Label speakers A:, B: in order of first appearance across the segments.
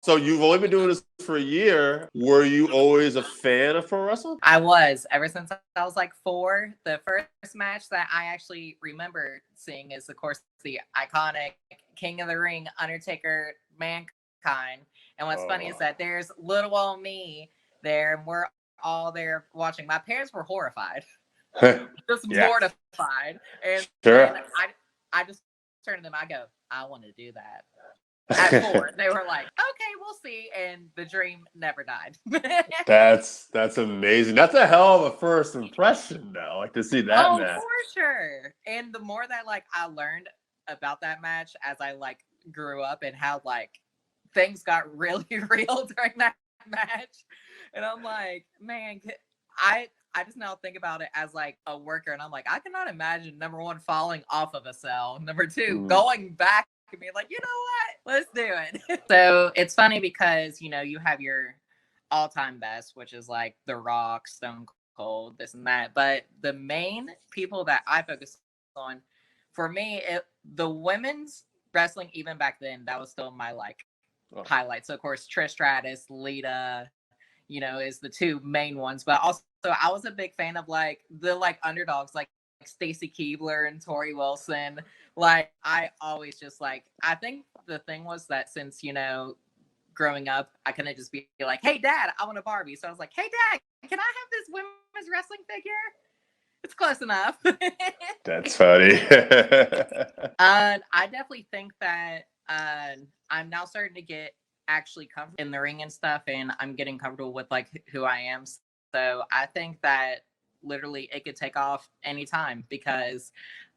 A: So you've only been doing this for a year. Were you always a fan of pro wrestling?
B: I was ever since I was like 4. The first match that I actually remember seeing is, of course, the iconic King of the Ring, Undertaker, Mankind. And what's funny is that
A: Oh,
B: there's little old me there, and we're all there watching. My parents were horrified, just
A: yeah,
B: mortified, and then
A: sure.
B: I just turned to them. I go, I want to do that. At 4, they were like, "Okay, we'll see," and the dream never died.
A: That's amazing. That's a hell of a first impression, though. Like to see that
B: Oh,
A: match.
B: for sure. And the more that like I learned about that match as I like grew up, and how like things got really real during that match, and I'm like, man, I just now think about it as like a worker, and I'm like, I cannot imagine, number one, falling off of a cell, number two,
A: Mm.
B: going back and being like, you know what, let's do it. So it's funny because you have your all-time best, which is like The Rock, Stone Cold, this and that. But the main people that I focus on, for me, the women's wrestling, even back then, that was still my like
A: Oh,
B: highlight. So of course, Trish Stratus, Lita, is the two main ones. But also, I was a big fan of like the like underdogs, like Stacy Keebler and Tori Wilson. Like I always just like, I think the thing was that since growing up, I couldn't just be like, "Hey, Dad, I want a Barbie." So I was like, "Hey, Dad, can I have this women's wrestling figure?" It's close enough.
A: that's funny.
B: I definitely think that I'm now starting to get actually comfortable in the ring and stuff, and I'm getting comfortable with like who I am. So I think that literally it could take off anytime, because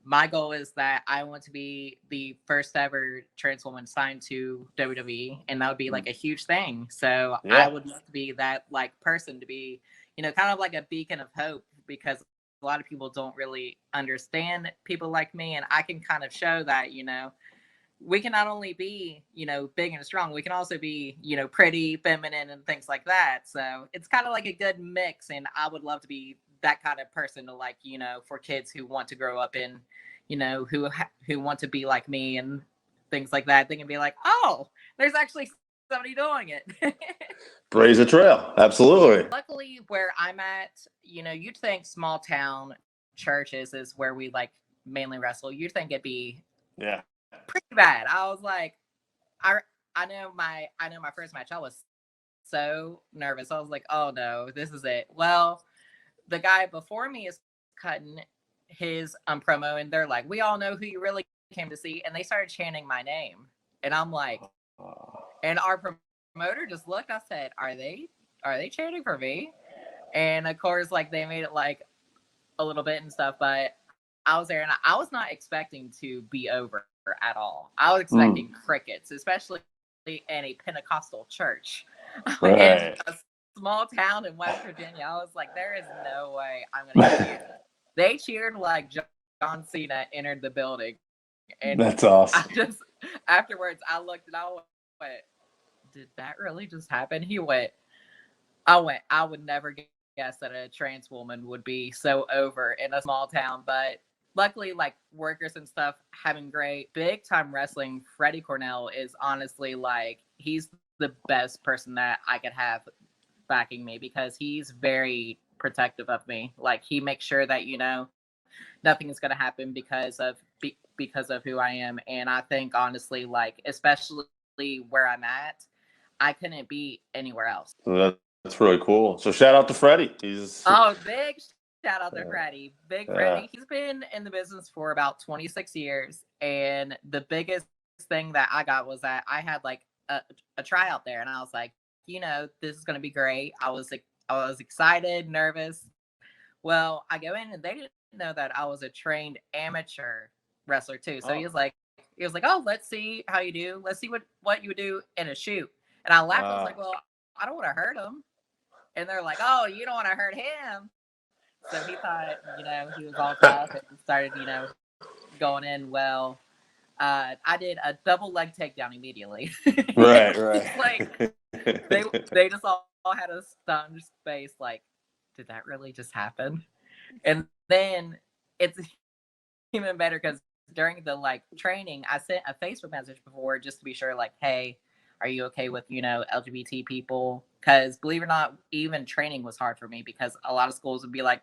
B: my goal is that I want to be the first ever trans woman signed to WWE, and that would be like a huge thing. So I
A: Yeah.
B: would love to be that like person, to be, kind of like a beacon of hope, because a lot of people don't really understand people like me, and I can kind of show that, we can not only be, big and strong, we can also be, pretty, feminine, and things like that. So it's kind of like a good mix. And I would love to be that kind of person to, like, for kids who want to grow up in, who want to be like me and things like that. They can be like, oh, there's actually somebody doing it.
A: Blaze a trail. Absolutely.
B: Luckily, where I'm at, you'd think small town churches is where we like mainly wrestle. You'd think it'd be
A: Yeah.
B: pretty bad. I was like, I I know my first match. I was so nervous. I was like, oh no, this is it. Well, the guy before me is cutting his promo, and they're like, we all know who you really came to see, and they started chanting my name, and I'm like, and our promoter just looked. I said, are they chanting for me? And of course, like they made it like a little bit and stuff, but I was there, and I was not expecting to be over at all. I was expecting
A: Mm.
B: crickets, especially in a Pentecostal church in a
A: Right.
B: small town in West Virginia. I was like, there is no way I'm going to get cheered. They cheered like John Cena entered the building. And I
A: That's
B: just,
A: awesome.
B: afterwards, I looked and I went, did that really just happen? I would never guess that a trans woman would be so over in a small town. But luckily, like workers and stuff having great. Big time wrestling, Freddie Cornell is honestly like, he's the best person that I could have backing me, because he's very protective of me. Like he makes sure that nothing is going to happen because of who I am. And I think honestly, like especially where I'm at, I couldn't be anywhere else.
A: That's really cool. So shout out to Freddie. He's
B: Oh, big shout out to Freddie. Big Freddie. He's
A: yeah.
B: been in the business for about 26 years. And the biggest thing that I got was that I had like a tryout there, and I was like, this is going to be great. I was excited, nervous. Well, I go in, and they didn't know that I was a trained amateur wrestler too. So
A: Oh.
B: he was like, "Oh, let's see how you do. Let's see what you would do in a shoot." And I laughed. I was like,
A: Uh,
B: "Well, I don't want to hurt him." And they're like, "Oh, you don't want to hurt him." So he thought, he was all tough and started, going in well. I did a double leg takedown immediately. It was
A: right,
B: just
A: right.
B: like they just all had a stunned face, like, did that really just happen? And then it's even better because during the like training, I sent a Facebook message before just to be sure, like, hey, Are you okay with, LGBT people? Because believe it or not, even training was hard for me because a lot of schools would be like,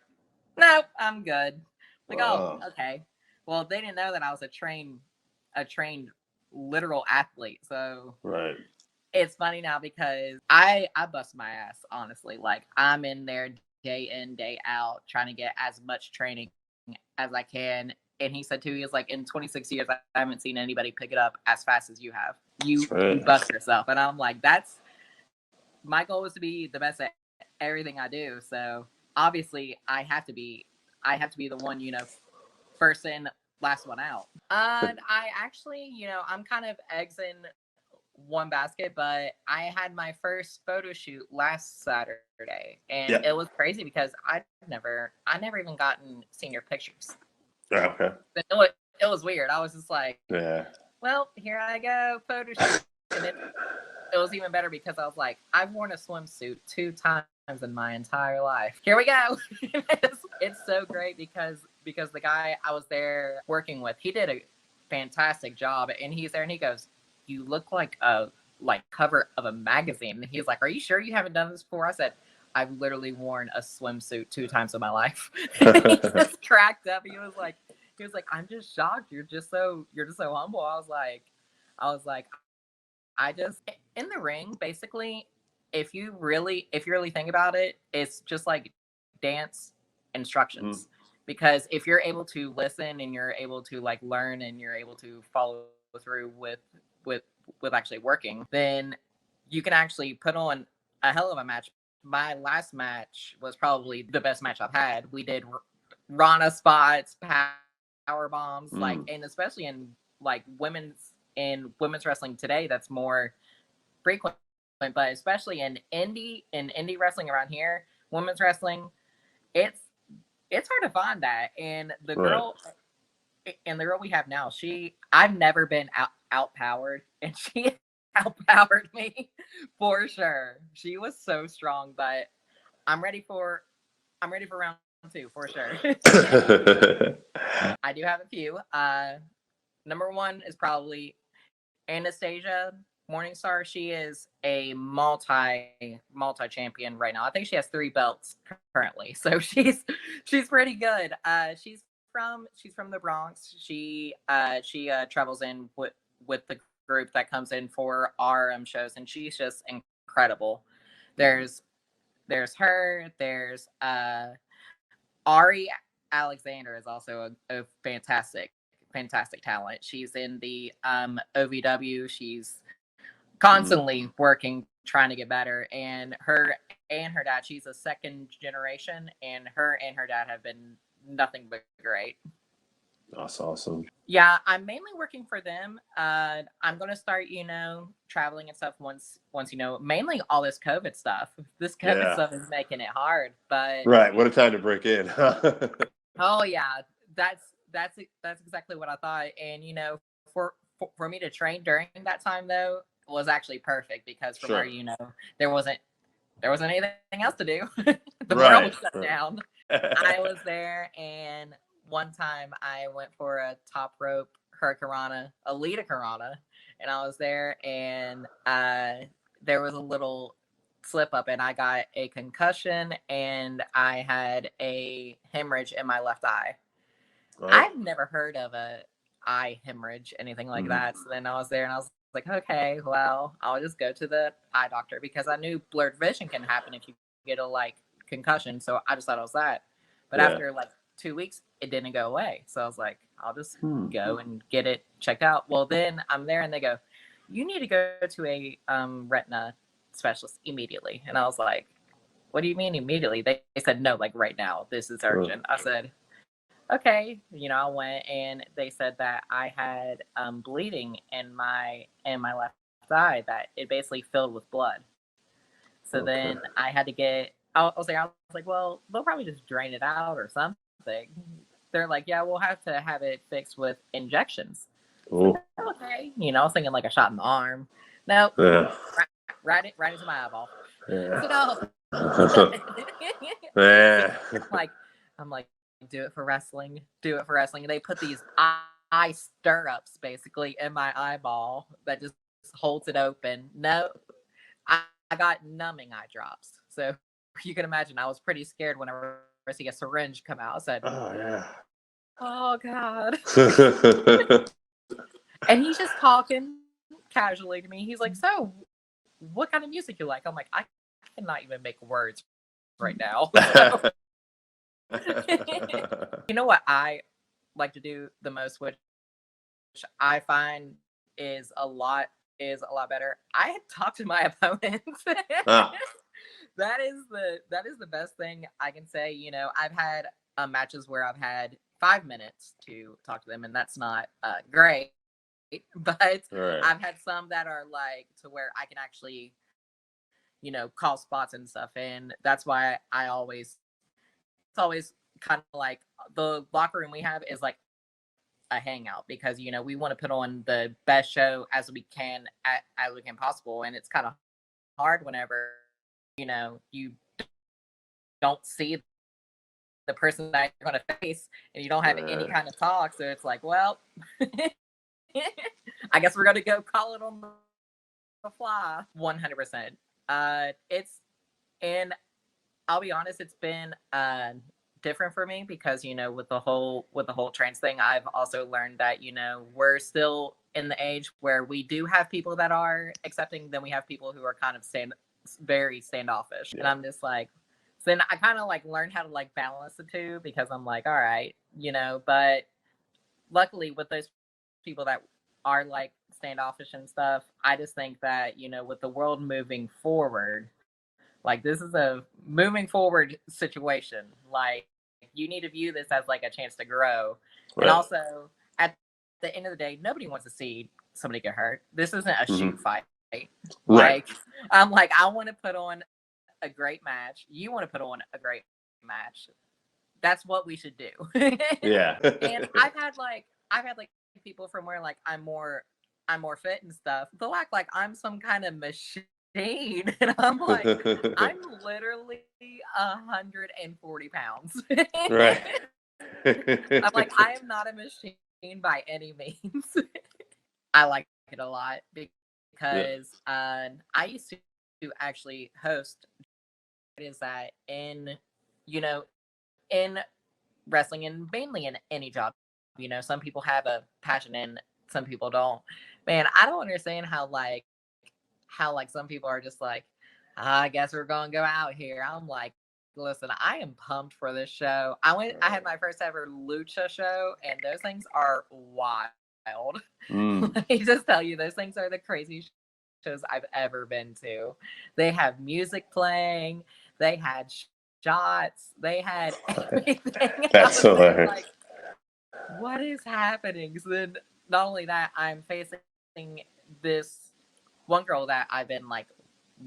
B: no, I'm good. Like, oh,
A: Wow.
B: okay. Well, they didn't know that I was a trained literal athlete. So
A: Right.
B: it's funny now because I bust my ass, honestly. Like, I'm in there day in, day out, trying to get as much training as I can. And he said too, he was like, in 26 years, I haven't seen anybody pick it up as fast as you have. You
A: That's right.
B: you bust yourself. And I'm like, that's my goal is to be the best at everything I do. So obviously I have to be the one, first in, last one out. And I actually, I'm kind of eggs in one basket, but I had my first photo shoot last Saturday, and
A: Yeah.
B: it was crazy because I never even gotten senior pictures.
A: Okay.
B: It was weird. I was just like,
A: Yeah.
B: well, here I go, photo shoot, and it was even better because I was like, I've worn a swimsuit 2 times in my entire life. Here we go. It's so great because the guy I was there working with, he did a fantastic job, and he's there and he goes, "You look like a cover of a magazine." And he's like, "Are you sure you haven't done this before?" I said, "I've literally worn a swimsuit 2 times in my life." He just cracked up. He was like, "I'm just shocked. You're just so humble." I was like, I just in the ring, basically, if you really think about it, it's just like dance
A: Mm.
B: instructions. Because if you're able to listen and you're able to like learn and you're able to follow through with with actually working, then you can actually put on a hell of a match. My last match was probably the best match I've had. We did Rana spots, power bombs, like,
A: Mm.
B: and especially like women's wrestling today, that's more frequent, but especially in indie wrestling around here, women's wrestling, it's hard to find that.
A: Right.
B: And the girl we have now, I've never been outpowered, and she outpowered me for sure. She was so strong, but I'm ready for round two for sure. I do have a few. Number one is probably Anastasia Morningstar. She is a multi champion right now. I think she has 3 belts currently, so she's pretty good. She's from the Bronx. She travels in with the group that comes in for our shows, and she's just incredible. There's her. There's Ari Alexander is also a fantastic talent. She's in the OVW. She's
A: Mm.
B: constantly working, trying to get better. And her dad, she's a second generation, and her dad have been nothing but great.
A: That's awesome.
B: Yeah, I'm mainly working for them. I'm gonna start, traveling and stuff once mainly all this COVID stuff. This COVID
A: Yeah.
B: stuff is making it hard, but
A: Right. What a time to break in.
B: oh yeah, that's exactly what I thought. And for me to train during that time though was actually perfect because from where
A: Sure.
B: there wasn't anything else to do. The world
A: Right.
B: was shut
A: Right.
B: down. I was there, and one time I went for a top rope hurricanrana, Alita Karana, and I was there, and there was a little slip up, and I got a concussion, and I had a hemorrhage in my left eye.
A: Oh.
B: I've never heard of a eye hemorrhage, anything like
A: Mhm.
B: that. So then I was there, and I was like, okay, well, I'll just go to the eye doctor because I knew blurred vision can happen if you get a concussion. So I just thought it was that. But
A: Yeah.
B: after 2 weeks, it didn't go away. So I was like, I'll just
A: Hmm.
B: go and get it checked out. Well, then I'm there, and they go, you need to go to a retina specialist immediately. And I was like, what do you mean immediately? They said no, like right now. This is
A: Oh.
B: urgent. I said, okay. I went, and they said that I had bleeding in my left eye, that it basically filled with blood. So
A: Okay.
B: then I had to I was like, well, they'll probably just drain it out or something. They're like, yeah, we'll have to have it fixed with injections. It's like,
A: Oh.
B: okay. I was thinking like a shot in the arm. No,
A: Yeah.
B: right into my eyeball.
A: Yeah.
B: So no.
A: Yeah.
B: like I'm like, do it for wrestling. Do it for wrestling. And they put these eye stirrups basically in my eyeball that just holds it open. No, I got numbing eye drops. So you can imagine I was pretty scared whenever I see a syringe come out. I said,
A: Oh yeah.
B: "Oh God." And he's just talking casually to me. He's like, "So, what kind of music you like?" I'm like, "I cannot even make words right now." So, you know what I like to do the most, which I find is a lot better. I talk to my opponents.
A: Ah,
B: That is the best thing I can say. I've had matches where I've had 5 minutes to talk to them, and that's not great. But
A: right.
B: I've had some that are like to where I can actually, call spots and stuff, and that's why it's always kind of like the locker room we have is like a hangout because we want to put on the best show as we can as we can possible, and it's kind of hard whenever you don't see the person that you're going to face and you don't have any
A: Right.
B: kind of talk. So it's like, well, I guess we're going to go call it on the fly. 100%. It's and I'll be honest, it's been different for me because with the whole trans thing, I've also learned that we're still in the age where we do have people that are accepting, then we have people who are kind of very standoffish, and
A: Yeah.
B: I'm just like, so then I kind of like learn how to like balance the two because I'm like, all right, but luckily with those people that are like standoffish and stuff, I just think that with the world moving forward, like this is a moving forward situation. Like you need to view this as like a chance to grow. And
A: Right.
B: also at the end of the day, nobody wants to see somebody get hurt. This isn't a shoot
A: Mhm.
B: fight.
A: Right.
B: Like I'm like, I want to put on a great match. You want to put on a great match. That's what we should do.
A: Yeah.
B: And I've had like people from where like I'm more fit and stuff. They'll act like I'm some kind of machine. And I'm like, I'm literally 140 pounds.
A: Right.
B: I'm like, I am not a machine by any means. I like it a lot
A: Yeah.
B: because I used to actually host. Is that you know, in wrestling and mainly in any job, some people have a passion and some people don't. Man, I don't understand how some people are just like, I guess we're gonna go out here. I'm like, listen, I am pumped for this show. I had my first ever lucha show, and those things are wild.
A: Mm.
B: Let me just tell you, those things are the craziest shows I've ever been to. They have music playing, they had shots, they had everything. I
A: That's
B: was there
A: hilarious.
B: like, what is happening? So then, not only that, I'm facing this one girl that I've been like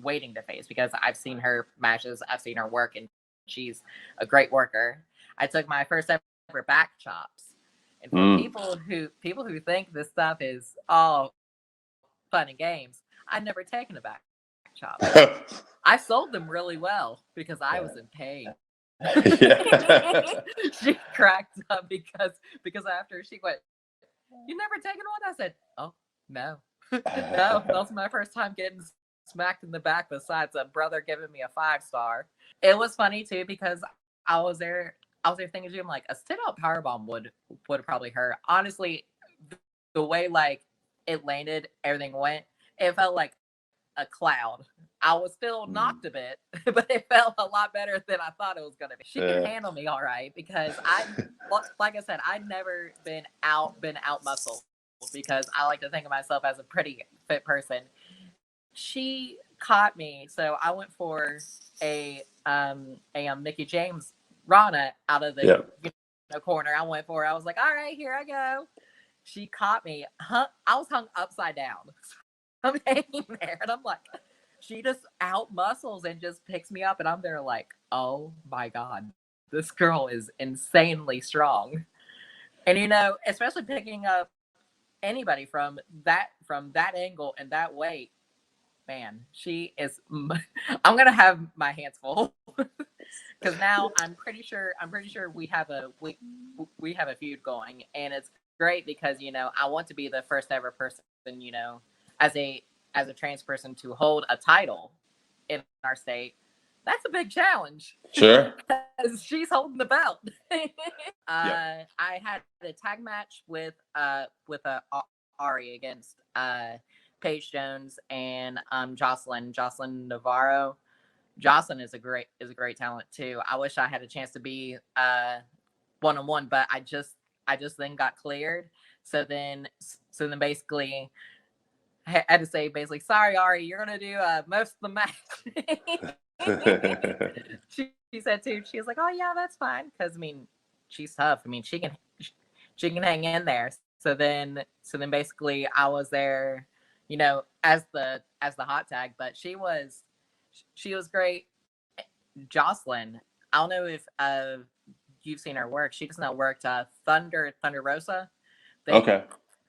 B: waiting to face because I've seen her matches, I've seen her work, and she's a great worker. I took my first ever back chops, and for
A: Mm.
B: people who think this stuff is all fun and games, I've never taken a back chop. I sold them really well because I was in pain.
A: Yeah.
B: She cracked up because after she went, "You never taken one?" I said, "Oh no, no, that was my first time getting smacked in the back. Besides a brother giving me a 5-star." It was funny too because I was there. I was there thinking, I'm like, a sit out powerbomb would probably hurt. Honestly, the way like it landed, everything went. It felt like a cloud. I was still knocked a bit, but it felt a lot better than I thought it was gonna be. She can handle me all right because like I said, I've never been out muscled because I like to think of myself as a pretty fit person. She caught me, so I went for a Mickey James Rana out of the
A: Yeah.
B: corner. I went for. I was like, all right, here I go. She caught me. I was hung upside down. I'm hanging there, and I'm like, she just out muscles and just picks me up, and I'm there like, oh my god, this girl is insanely strong. And especially picking up anybody from that angle and that weight, man, she is. I'm gonna have my hands full because now I'm pretty sure we have a feud going, and it's great because I want to be the first ever person as a as a trans person to hold a title in our state, that's a big challenge.
A: Sure.
B: Because she's holding the belt.
A: Yeah.
B: I had a tag match with Ari against Paige Jones and Jocelyn Navarro. Jocelyn is a great talent too. I wish I had a chance to be one-on-one, but I just then got cleared. So then basically I had to say basically, sorry Ari, you're gonna do most of the match. she said too. She was like, "Oh yeah, that's fine," because I mean, she's tough. I mean, she can hang in there. So then basically, I was there, you know, as the hot tag. But she was great. Jocelyn, I don't know if you've seen her work. She does not work Thunder Rosa.
A: Okay.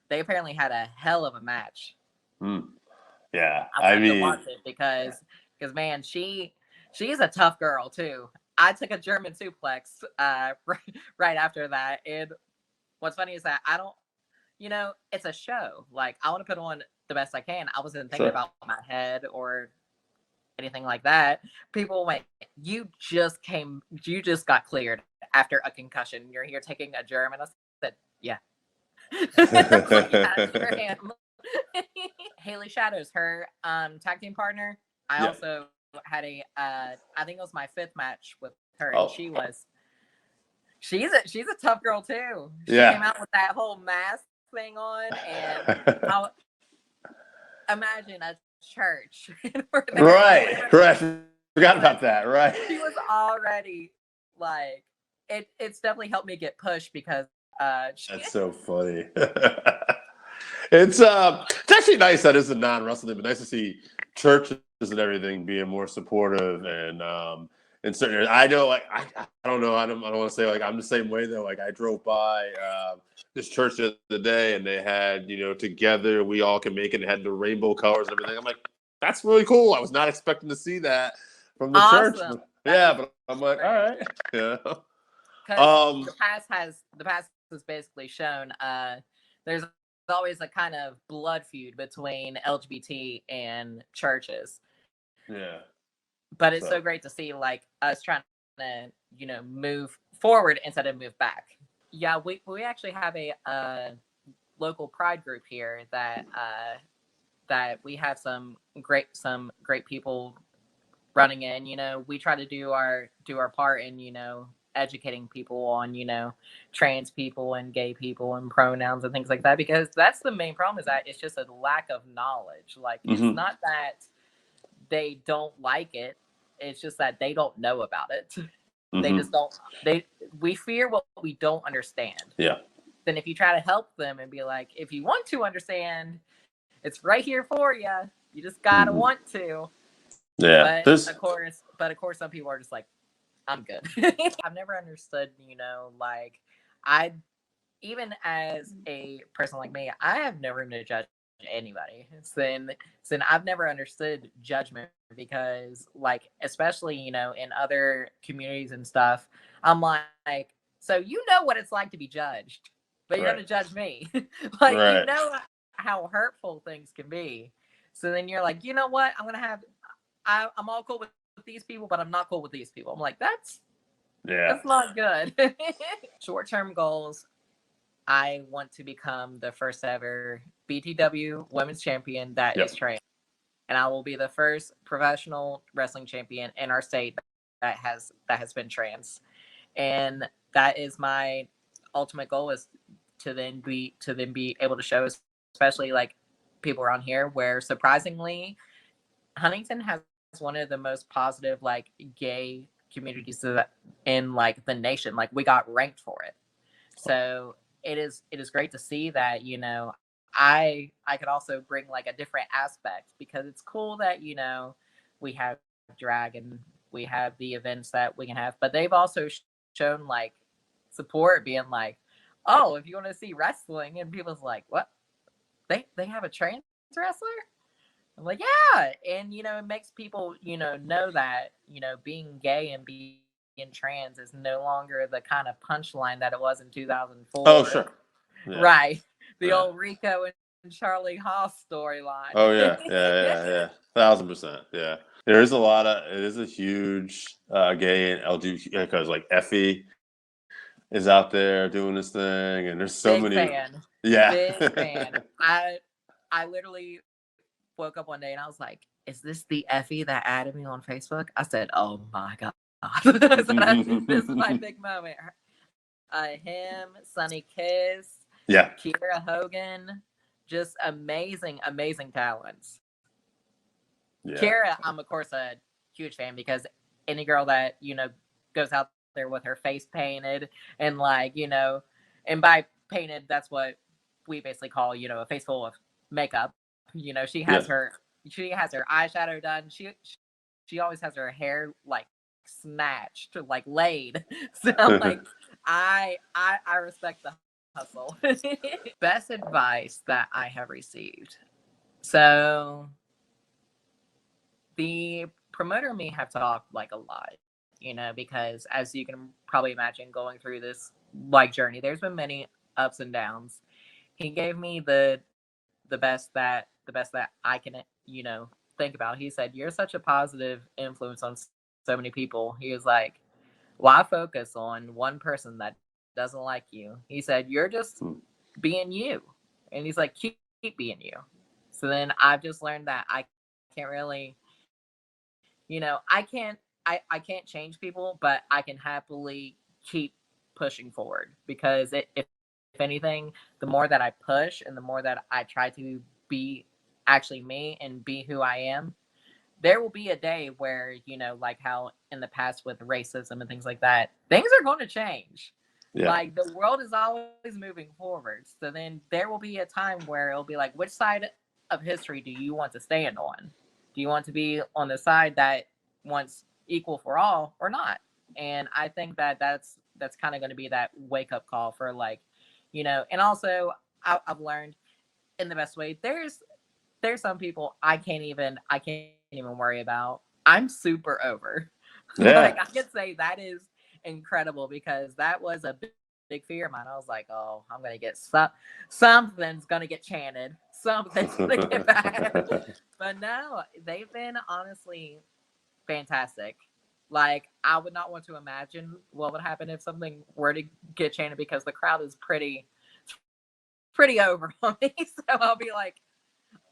B: They apparently had a hell of a match.
A: Yeah,
B: I mean, to watch it because man, she's a tough girl too. I took a German suplex right after that, and what's funny is that I don't, you know, it's a show. Like I want to put on the best I can. I wasn't thinking about my head or anything like that. People went, you just got cleared after a concussion. You're here taking a German. I said, yeah. Yeah, sure am. Haley Shadows, her tag team partner. I also had I think it was my 5th match with her, and she's a tough girl too. She came out with that whole mask thing on, and I'll imagine a church.
A: Right. Forgot about that. Right.
B: She was already like, it's definitely helped me get pushed because
A: that's so funny. It's actually nice that it's a non-wrestling, but nice to see churches and everything being more supportive and in certain areas. I know, like I don't know, I don't want to say like I'm the same way though. Like I drove by this church the other day and they had, you know, together we all can make it. And had the rainbow colors and everything. I'm like, that's really cool. I was not expecting to see that from the church. Yeah, but I'm like, all right, yeah.
B: Because the past has basically shown there's always a kind of blood feud between LGBT and churches.
A: Yeah.
B: But it's so great to see like us trying to, you know, move forward instead of move back. Yeah, we actually have a local pride group here that we have some great people running in. You know, we try to do our part in, you know, educating people on, you know, trans people and gay people and pronouns and things like that, because that's the main problem, is that it's just a lack of knowledge. Like it's not that they don't like it, it's just that they don't know about it. They just don't, we fear what we don't understand.
A: Yeah.
B: Then if you try to help them and be like, if you want to understand, it's right here for you, you just gotta want to.
A: Yeah.
B: But of course some people are just like, I'm good. I've never understood, you know, like even as a person like me, I have no room to judge anybody. Then I've never understood judgment, because like, especially, you know, in other communities and stuff, I'm like, so you know what it's like to be judged, but you're gonna judge me. Like you know how hurtful things can be. So then you're like, you know what? I'm all cool with these people, but I'm not cool with these people. I'm like, that's not good. Short-term goals. I want to become the first ever BTW women's champion that is trans. And I will be the first professional wrestling champion in our state that has been trans. And that is my ultimate goal, is to then be able to show, especially like people around here, where surprisingly Huntington has one of the most positive like gay communities in like the nation. Like we got ranked for it. So it is great to see that, you know, I could also bring like a different aspect, because it's cool that, you know, we have drag and we have the events that we can have, but they've also shown like support, being like, oh, if you want to see wrestling, and people's like, what, they have a trans wrestler? I'm like, yeah. And, you know, it makes people, you know that, you know, being gay and being trans is no longer the kind of punchline that it was in 2004.
A: Oh, sure.
B: Yeah. Right. The old Rico and Charlie Haas storyline.
A: Oh yeah, yeah. 1,000%. Yeah, there is a lot of. It is a huge gay and LGBT because like Effie is out there doing this thing, and there's so
B: Big
A: many.
B: fan.
A: Yeah.
B: Big fan. I literally woke up one day and I was like, "Is this the Effie that added me on Facebook?" I said, "Oh my god." So this is my big moment. Him, Sonny Kiss,
A: Yeah.
B: Kiera Hogan, just amazing, amazing talents.
A: Yeah.
B: Kiera, I'm of course a huge fan because any girl that goes out there with her face painted and and by painted, that's what we basically call a face full of makeup. She has
A: Yeah.
B: her eyeshadow done. She always has her hair like snatched, like laid. So like I respect the hustle. Best advice that I have received. So the promoter and me have talked like a lot, because as you can probably imagine going through this like journey, there's been many ups and downs. He gave me the best that I can, think about. He said, "You're such a positive influence on so many people." He was like, "Why focus on one person that doesn't like you?" He said, "You're just being you." And he's like, keep being you. So then I've just learned that I can't really, I can't change people, but I can happily keep pushing forward because if anything, the more that I push and the more that I try to be actually me and be who I am, there will be a day where, like how in the past with racism and things like that, things are going to change.
A: Yeah.
B: Like the world is always moving forward. So then there will be a time where it'll be like, which side of history do you want to stand on? Do you want to be on the side that wants equal for all or not? And I think that that's kind of going to be that wake up call for like, and also I've learned in the best way. There's some people I can't even worry about. I'm super over.
A: Yeah.
B: Like I could say that is incredible because that was a big fear of mine. I was like, oh, I'm gonna get something's gonna get chanted, something's gonna get bad. But no, they've been honestly fantastic. Like I would not want to imagine what would happen if something were to get chanted because the crowd is pretty over on me. So I'll be like,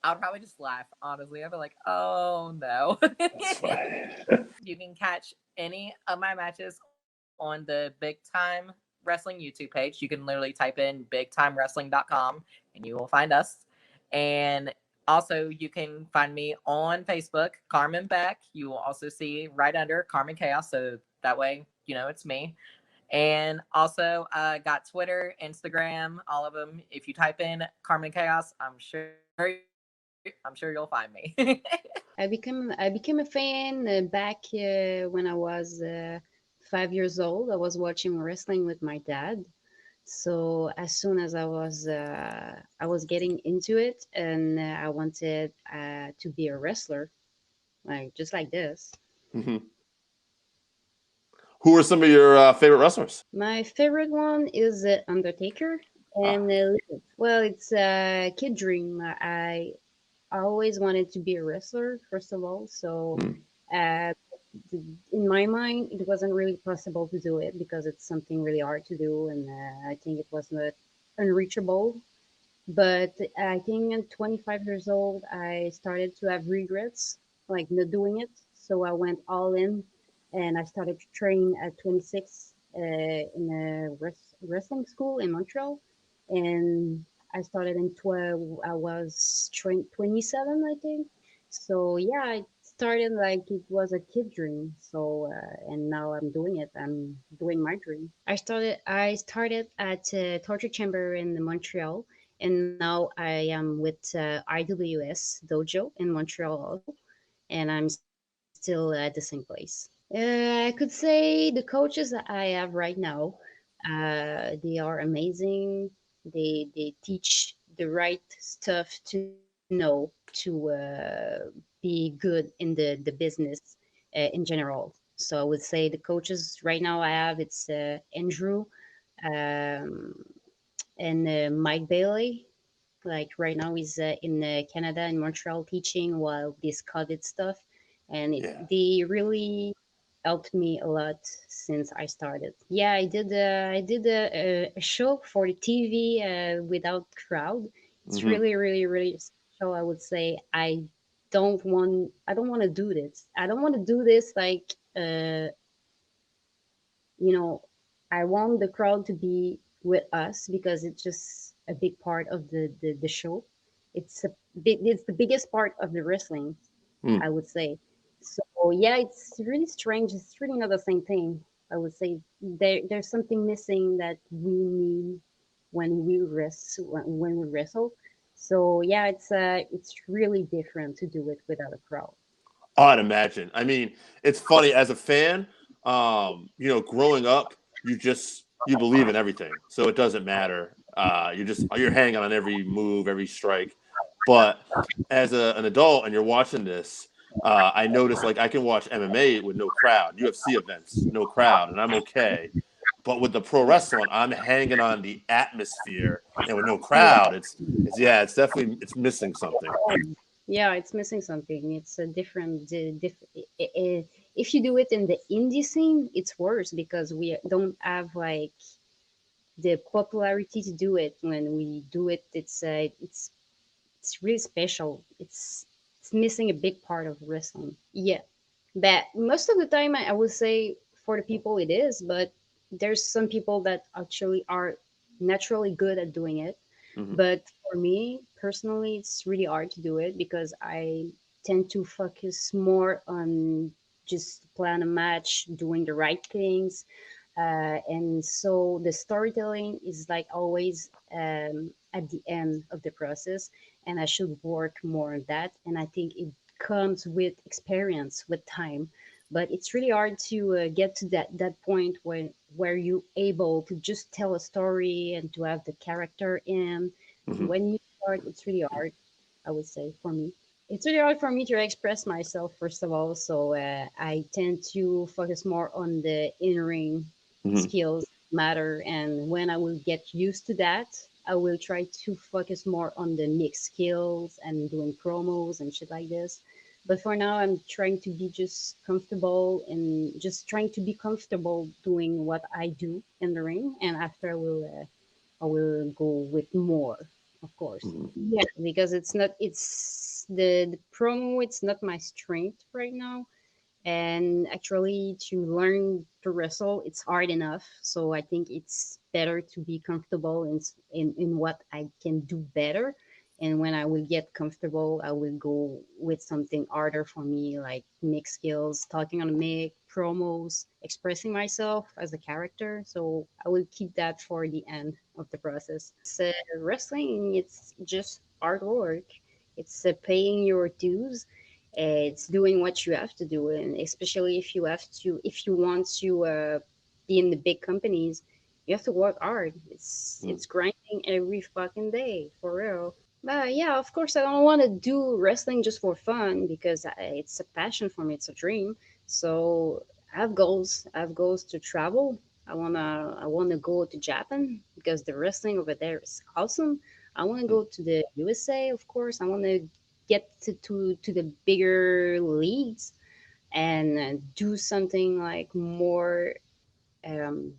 B: I'll probably just laugh. Honestly, I'll be like, "Oh no."
A: That's funny.
B: You can catch any of my matches on the Big Time Wrestling YouTube page. You can literally type in bigtimewrestling.com and you will find us. And also, you can find me on Facebook, Carmen Beck. You will also see right under Carmen Chaos. So that way, it's me. And also got Twitter, Instagram, all of them. If you type in Carmen Chaos, I'm sure you'll find me.
C: I became a fan back when I was 5 years old. I was watching wrestling with my dad. So as soon as I was getting into it, and I wanted to be a wrestler, like just like this.
A: Mhm. Who are some of your favorite wrestlers?
C: My favorite one is Undertaker,
A: Ah.
C: and well, it's a kid dream. I always wanted to be a wrestler, first of all. So,
A: Hmm.
C: uh, in my mind, it wasn't really possible to do it because it's something really hard to do, and I think it was not unreachable. But I think at 25 years old, I started to have regrets, like not doing it. So I went all in, and I started to train at 26 in a wrestling school in Montreal, and I started in 12. I was 27, I think. So yeah, I started like it was a kid dream. So and now I'm doing it. I'm doing my dream. I started at Torture Chamber in Montreal, and now I am with IWS Dojo in Montreal also, and I'm still at the same place. I could say the coaches that I have right now, they are amazing. They teach the right stuff to know to be good in the business in general. So I would say the coaches right now I have it's Andrew um, and Mike Bailey. Like right now, he's in Canada in Montreal teaching while this COVID stuff, and
A: Yeah.
C: they really helped me a lot since I started. Yeah, I did a show for the TV without crowd. It's
A: Hmm.
C: really, really, really special. I would say I don't want to do this. I don't want to do this like you know, I want the crowd to be with us because it's just a big part of the show. It's the biggest part of the wrestling, I would say. So yeah, it's really strange. It's really not the same thing. I would say there's something missing that we need when we wrestle. So yeah, it's really different to do it without a crowd.
A: Oh, I'd imagine. I mean, it's funny as a fan. Growing up, you believe in everything, so it doesn't matter. You're hanging on every move, every strike. But as an adult, and you're watching this, I notice like I can watch MMA with no crowd, UFC events, no crowd, and I'm okay. But with the pro wrestling, I'm hanging on the atmosphere, and with no crowd, it's definitely it's missing something.
C: Yeah, it's missing something. It's a different. If you do it in the indie scene, it's worse because we don't have like the popularity to do it. When we do it, it's really special. It's missing a big part of wrestling. Yeah, but most of the time, I would say for the people it is, but there's some people that actually are naturally good at doing it.
A: Hmm.
C: But for me personally, it's really hard to do it because I tend to focus more on just plan a match, doing the right things. And so the storytelling is like always at the end of the process, and I should work more on that. And I think it comes with experience, with time. But it's really hard to get to that point where you're able to just tell a story and to have the character in.
A: Hmm.
C: When you start, it's really hard, I would say, for me. It's really hard for me to express myself, first of all. So I tend to focus more on the in ring
A: Hmm.
C: skills matter. And when I will get used to that, I will try to focus more on the mixed skills and doing promos and shit like this. But for now, I'm trying to be just comfortable and just trying to be comfortable doing what I do in the ring. And after I will go with more, of course.
A: Hmm.
C: Yeah, because it's the promo. It's not my strength right now, and actually to learn to wrestle it's hard enough, so I think it's better to be comfortable in what I can do better, and when I will get comfortable I will go with something harder for me, like mix skills, talking on a mic, promos, expressing myself as a character. So I will keep that for the end of the process. Wrestling, it's just hard work. It's paying your dues. It's doing what you have to do, and especially if you want to be in the big companies, you have to work hard. It's grinding every fucking day, for real. But yeah, of course, I don't want to do wrestling just for fun because it's a passion for me. It's a dream. So I have goals. I have goals to travel. I wanna go to Japan because the wrestling over there is awesome. I want to go to the USA, of course. I want to get to the bigger leagues and do something like more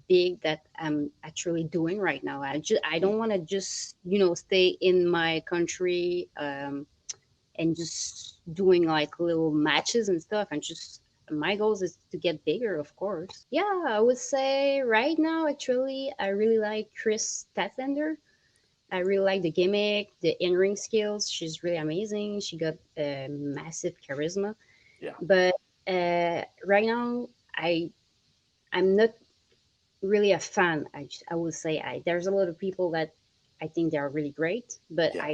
C: big that I'm actually doing right now. I don't want to just stay in my country and just doing like little matches and stuff. And just my goals is to get bigger, of course. Yeah, I would say right now actually I really like Chris Statlander. I really like the gimmick, the in-ring skills. She's really amazing. She got massive charisma.
A: Yeah.
C: But right now, I I'm not really a fan. I will say there's a lot of people that I think they are really great, but
A: Yeah.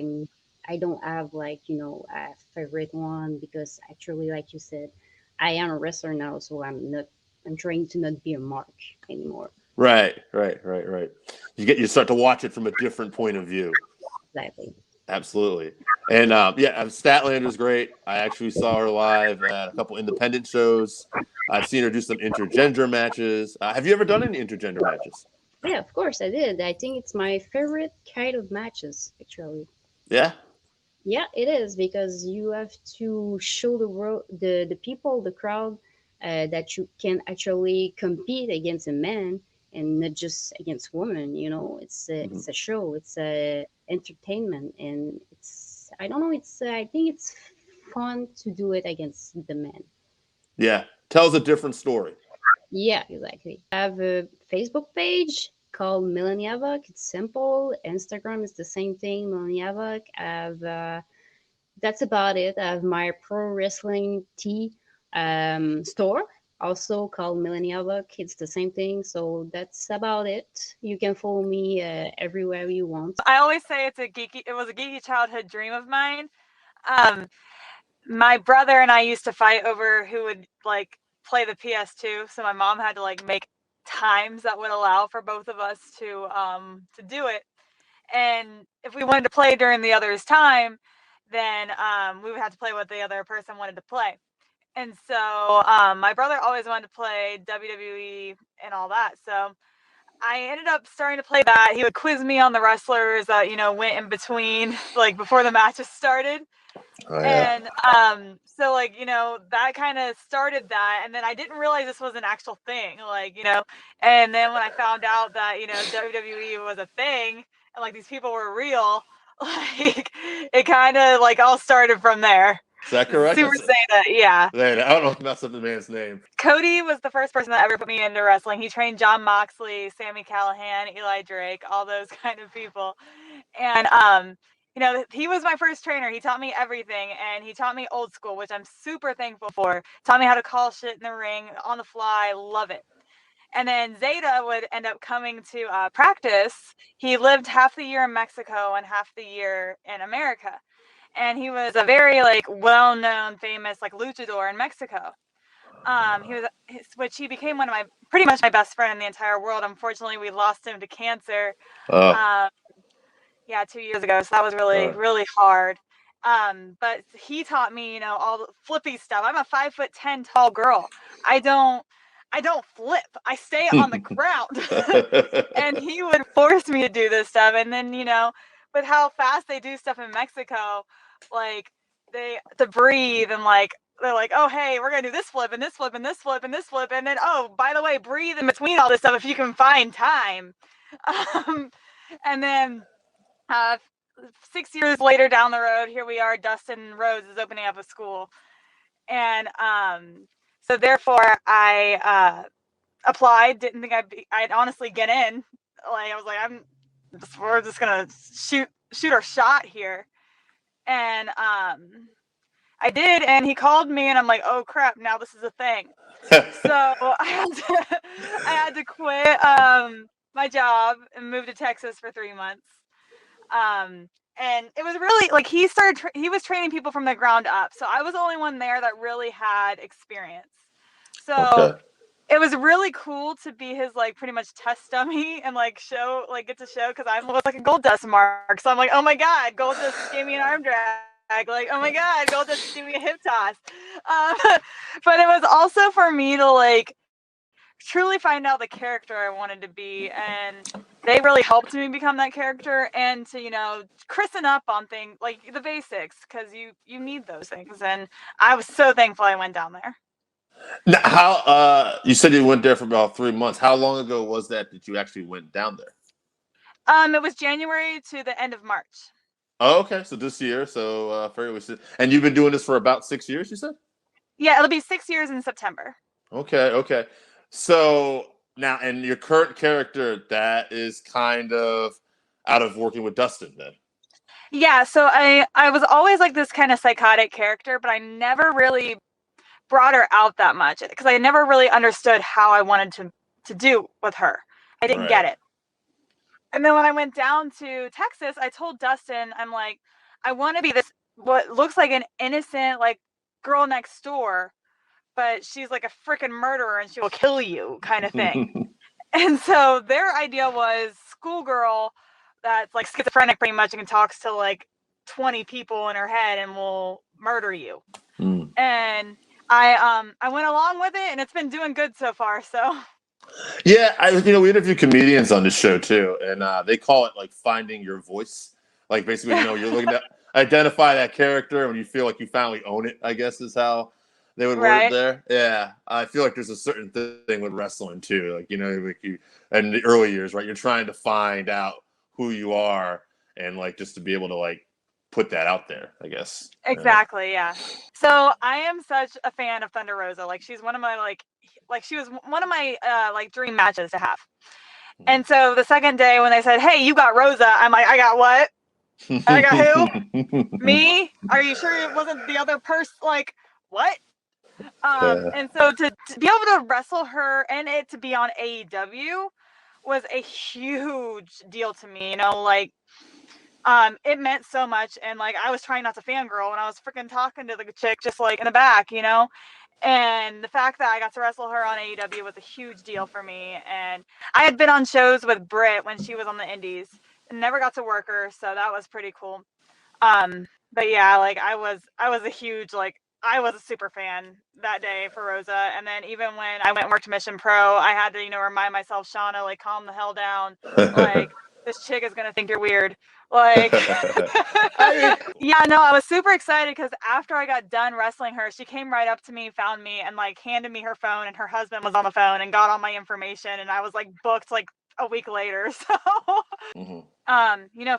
C: I don't have like a favorite one because actually, like you said, I am a wrestler now, so I'm trying to not be a mark anymore.
A: Right, right, right, right. You start to watch it from a different point of view.
C: Exactly.
A: Absolutely. And Statlander's great. I actually saw her live at a couple independent shows. I've seen her do some intergender matches. Have you ever done any intergender matches?
C: Yeah, of course I did. I think it's my favorite kind of matches, actually.
A: Yeah.
C: Yeah, it is because you have to show the people, the crowd, that you can actually compete against a man and not just against women. You know,
A: Mhm.
C: it's a show, it's a entertainment, and it's I don't know. It's I think it's fun to do it against the men.
A: Yeah. Tells a different story.
C: Yeah, exactly. I have a Facebook page called Melanie Havoc. It's simple. Instagram is the same thing, Melanie Havoc. I have. That's about it. I have my pro wrestling tee store, also called Millennial Book. It's the same thing. So that's about it. You can follow me everywhere you want.
D: I always say it was a geeky childhood dream of mine. Um, my brother and I used to fight over who would like play the PS2, so my mom had to like make times that would allow for both of us to do it. And if we wanted to play during the other's time, then we would have to play what the other person wanted to play. And so my brother always wanted to play WWE and all that. So I ended up starting to play that. He would quiz me on the wrestlers that, went in between, like before the matches started.
A: Oh, yeah.
D: And so like, that kind of started that. And then I didn't realize this was an actual thing. Like, and then when I found out that, WWE was a thing and like these people were real, like it kind of like all started from there.
A: Is that correct?
D: Super Zeta, yeah.
A: Man, I don't know if that's the man's name.
D: Cody was the first person that ever put me into wrestling. He trained John Moxley, Sammy Callahan, Eli Drake, all those kind of people. And he was my first trainer. He taught me everything, and he taught me old school, which I'm super thankful for. Taught me how to call shit in the ring on the fly. Love it. And then Zeta would end up coming to practice. He lived half the year in Mexico and half the year in America. And he was a very like well-known, famous like luchador in Mexico. Which he became pretty much my best friend in the entire world. Unfortunately, we lost him to cancer.
A: Oh,
D: Um, yeah, 2 years ago. So that was really,
A: right.
D: really hard. But he taught me, all the flippy stuff. I'm a 5'10" tall girl. I don't flip. I stay on the ground. And he would force me to do this stuff. And then, with how fast they do stuff in Mexico, like they to breathe and like they're like, oh hey, we're gonna do this flip and this flip and this flip and this flip, and then oh by the way, breathe in between all this stuff if you can find time. And then 6 years later down the road, here we are. Dustin Rhodes is opening up a school, and so therefore I applied. Didn't think I'd honestly get in. Like I was like, we're just gonna shoot our shot here, and I did, and he called me, and I'm like, oh crap, now this is a thing. So I had to quit my job and move to Texas for 3 months. And it was really like he was training people from the ground up. So I was the only one there that really had experience. So
A: Okay.
D: it was really cool to be his like pretty much test dummy and like get to show because I was like a Goldust mark. So I'm like, oh my god, Goldust gave me an arm drag. Like, oh my god, Goldust gave me a hip toss. But it was also for me to like truly find out the character I wanted to be, and they really helped me become that character and to christen up on things like the basics because you need those things, and I was so thankful I went down there.
A: Now, you said you went there for about 3 months. How long ago was that you actually went down there?
D: It was January to the end of March.
A: Oh, okay. So this year, and you've been doing this for about 6 years, you said?
D: Yeah, it'll be 6 years in September.
A: Okay. So now, and your current character, that is kind of out of working with Dustin then.
D: Yeah, so I was always like this kind of psychotic character, but I never really brought her out that much because I never really understood how I wanted to do with her. I didn't get it. And then when I went down to Texas, I told Dustin, I'm like, I want to be this what looks like an innocent like girl next door, but she's like a freaking murderer and she will kill you kind of thing. And so their idea was schoolgirl that's like schizophrenic pretty much and talks to like 20 people in her head and will murder you. And I went along with it and it's been doing good so far. So
A: yeah, we interview comedians on this show too, and they call it like finding your voice. Like basically, you're looking to identify that character when you feel like you finally own it, I guess is how they would word it
D: Right.
A: there. Yeah. I feel like there's a certain thing with wrestling too. Like, like you in the early years, right? You're trying to find out who you are and like just to be able to like put that out there, I guess.
D: Exactly, yeah. So I am such a fan of Thunder Rosa. Like she's one of my like she was one of my like dream matches to have. And so the second day when they said, "Hey, you got Rosa," I'm like, "I got what? I got who? Me? Are you sure it wasn't the other person? Like what?" And so to be able to wrestle her and it to be on AEW was a huge deal to me. Like it meant so much, and like I was trying not to fangirl when I was freaking talking to the chick just like in the back, and the fact that I got to wrestle her on AEW was a huge deal for me. And I had been on shows with Britt when she was on the indies and never got to work her, so that was pretty cool. But yeah, like I was a huge, like I was a super fan that day for Rosa. And then even when I went and worked Mission Pro, I had to, remind myself, Shauna, like calm the hell down. Like this chick is gonna think you're weird. Like yeah, no, I was super excited because after I got done wrestling her, she came right up to me, found me, and like handed me her phone, and her husband was on the phone and got all my information, and I was like booked like a week later. So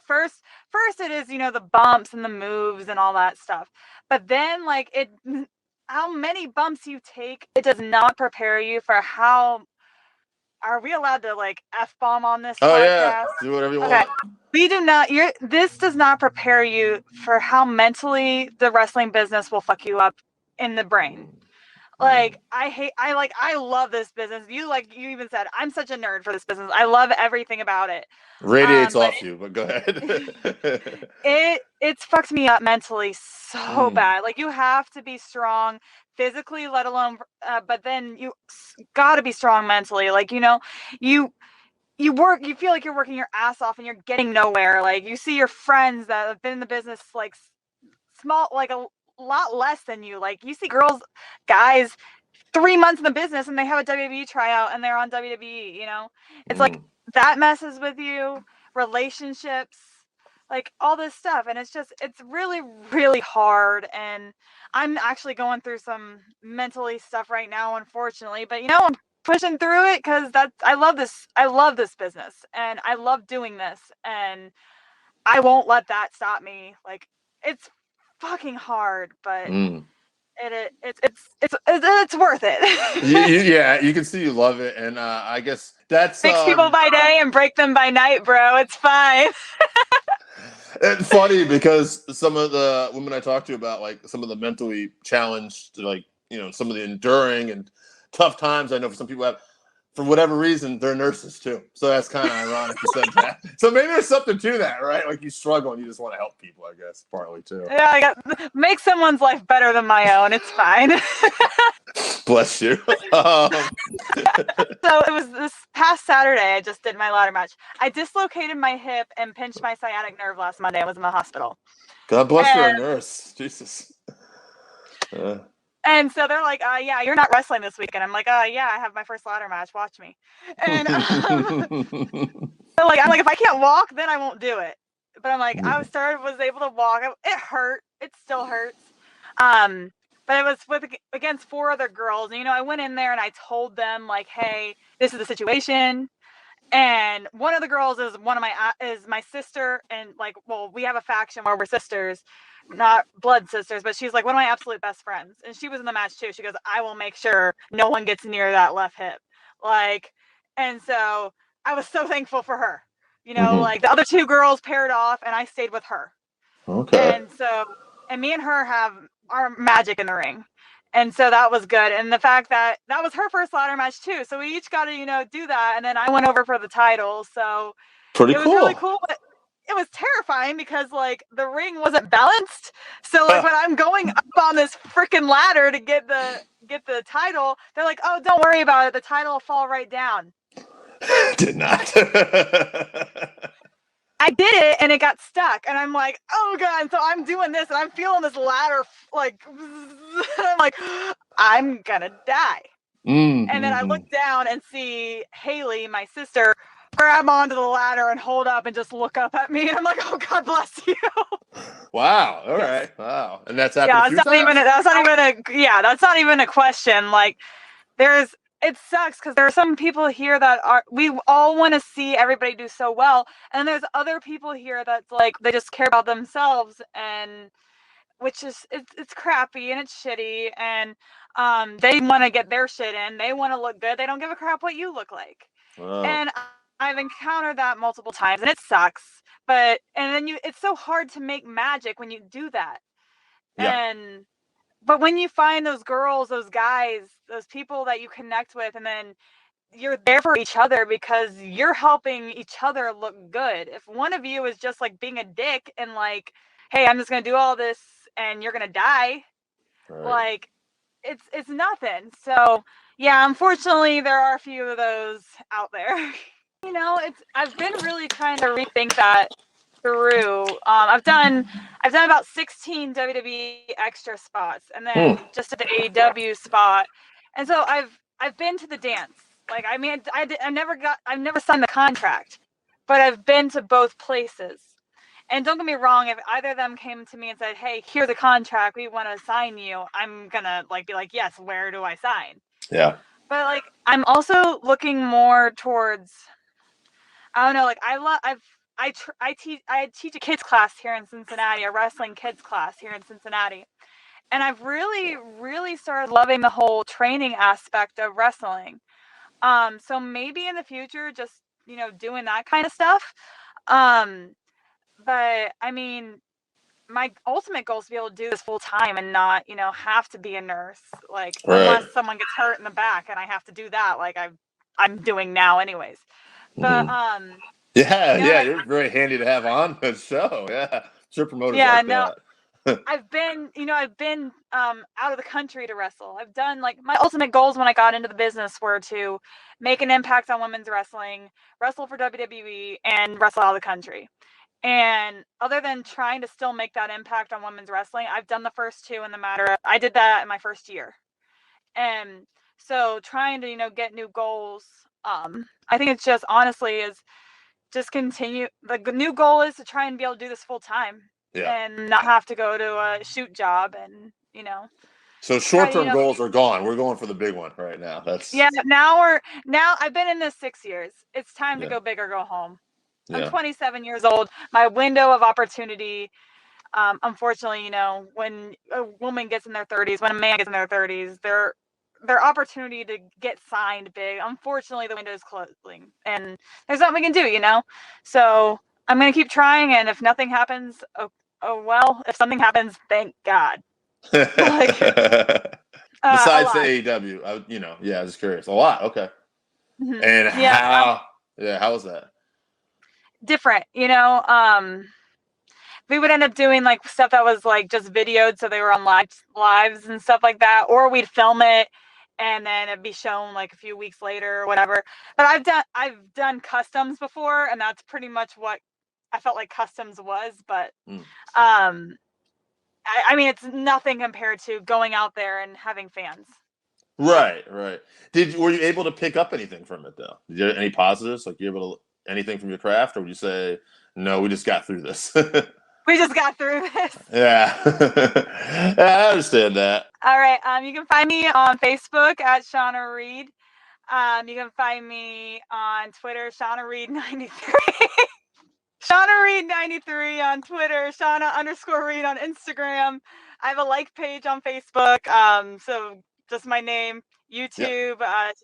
D: first it is, the bumps and the moves and all that stuff. But then like how many bumps you take, it does not prepare you for how. Are we allowed to like F-bomb on this
A: Oh
D: podcast?
A: yeah, do whatever you want.
D: We do not. This does not prepare you for how mentally the wrestling business will fuck you up in the brain. Like I love this business. You even said I'm such a nerd for this business. I love everything about it.
A: Radiates off you, but go ahead.
D: It's fucked me up mentally so bad. Like you have to be strong physically, let alone, but then you got to be strong mentally. Like you work, you feel like you're working your ass off and you're getting nowhere. Like you see your friends that have been in the business like small, like a lot less than you. Like you see guys 3 months in the business and they have a WWE tryout and they're on WWE, it's like that messes with you, relationships, like all this stuff. And it's really, really hard. And I'm actually going through some mentally stuff right now, unfortunately, but I'm pushing through it because I love this business and I love doing this, and I won't let that stop me. Like it's fucking hard, but it's worth it.
A: Yeah, you can see you love it, and I guess that's
D: fix people by day and break them by night, bro. It's fine.
A: It's funny because some of the women I talk to about like some of the mentally challenged, like some of the enduring and tough times. I know for some people for whatever reason, they're nurses too. So that's kind of ironic you said that. So maybe there's something to that, right? Like you struggle and you just want to help people, I guess, partly too.
D: Yeah, make someone's life better than my own. It's fine.
A: Bless you.
D: So it was this past Saturday, I just did my ladder match. I dislocated my hip and pinched my sciatic nerve last Monday. I was in the hospital.
A: God bless you're a nurse. Jesus.
D: And so they're like, yeah, you're not wrestling this weekend. I'm like, yeah, I have my first ladder match. Watch me. And so like, I'm like, if I can't walk, then I won't do it. But I'm like, I was able to walk. It hurt. It still hurts. But it was against 4 other girls. And, I went in there and I told them like, hey, this is the situation. And one of the girls is my sister, and like, well, we have a faction where we're sisters, not blood sisters, but she's like one of my absolute best friends, and she was in the match too. She goes, I will make sure no one gets near that left hip, like, and so I was so thankful for her, like the other 2 girls paired off, and I stayed with her.
A: Okay.
D: And me and her have our magic in the ring. And so that was good. And the fact that was her first ladder match too. So we each got to, do that. And then I went over for the title. So
A: Pretty
D: it was really cool. But it was terrifying because like the ring wasn't balanced. So like when I'm going up on this freaking ladder to get the title, they're like, oh, don't worry about it. The title will fall right down.
A: Did not.
D: I did it and it got stuck, and I'm like, oh god. And so I'm doing this and I'm feeling this ladder like I'm like, I'm gonna die. And then I look down and see Haley, my sister, grab onto the ladder and hold up and just look up at me. And I'm like, oh, God bless you.
A: Wow. All
D: Yes.
A: right. Wow. And that's happened
D: Yeah,
A: a few times?
D: that's not even a question. Like, it sucks because there are some people here we all want to see everybody do so well. And there's other people here that's like, they just care about themselves, and which is, it's crappy and it's shitty. And they want to get their shit in. They want to look good. They don't give a crap what you look like.
A: Wow.
D: And I've encountered that multiple times, and it sucks. But, and then it's so hard to make magic when you do that.
A: Yeah.
D: But when you find those girls, those guys, those people that you connect with, and then you're there for each other because you're helping each other look good. If one of you is just like being a dick and like, hey, I'm just going to do all this and you're going to die,
A: Right.
D: like, it's nothing. So yeah, unfortunately there are a few of those out there. You know, I've been really trying to rethink that through. I've done about 16 WWE extra spots, and then just at the AEW spot. And so I've been to the dance. Like, I mean, I've never signed the contract, but I've been to both places. And don't get me wrong, if either of them came to me and said, "Hey, here's a contract, we want to sign you," I'm gonna like be like, "Yes, where do I sign?"
A: Yeah.
D: But like, I'm also looking more towards, I don't know, like, I teach a kids class here in Cincinnati, a wrestling kids class here in Cincinnati. And I've really, really started loving the whole training aspect of wrestling. So maybe in the future, just, doing that kind of stuff. But I mean, my ultimate goal is to be able to do this full time and not, have to be a nurse. Like,
A: Right.
D: unless someone gets hurt in the back and I have to do that, like I'm doing now anyways. But
A: Yeah, you're very handy to have on the show. Yeah, sure, promoters like that.
D: I've been out of the country to wrestle. I've done, like, my ultimate goals when I got into the business were to make an impact on women's wrestling, wrestle for WWE, and wrestle out of the country. And other than trying to still make that impact on women's wrestling, I've done the first two I did that in my first year. And so trying to, get new goals, I think it's just, honestly, is just continue. The new goal is to try and be able to do this full time.
A: Yeah.
D: And not have to go to a shoot job, and
A: So short-term goals are gone. We're going for the big one right now.
D: Now I've been in this 6 years. It's time to go big or go home. I'm 27 years old. My window of opportunity, unfortunately, when a woman gets in their 30s, when a man gets in their 30s, their opportunity to get signed big, unfortunately, the window is closing, and there's nothing we can do, So I'm going to keep trying, and if nothing happens, oh well. If something happens, thank God.
A: Besides the AEW, I was just curious. A lot, okay.
D: Mm-hmm.
A: And how was that?
D: Different, we would end up doing like stuff that was like just videoed, so they were on lives and stuff like that, or we'd film it and then it'd be shown like a few weeks later or whatever. But I've done customs before, and that's pretty much what I felt like customs was. But I mean, it's nothing compared to going out there and having fans.
A: Right. Were you able to pick up anything from it though? Did you get any positives? Like, you able to anything from your craft, or would you say, no, we just got through this?
D: We just got through this.
A: Yeah. I understand that.
D: All right. You can find me on Facebook at Shauna Reed. You can find me on Twitter, Shauna Reed 93. Shauna Reed 93 on Twitter, Shauna_Reed on Instagram. I have a like page on Facebook. So just my name, YouTube,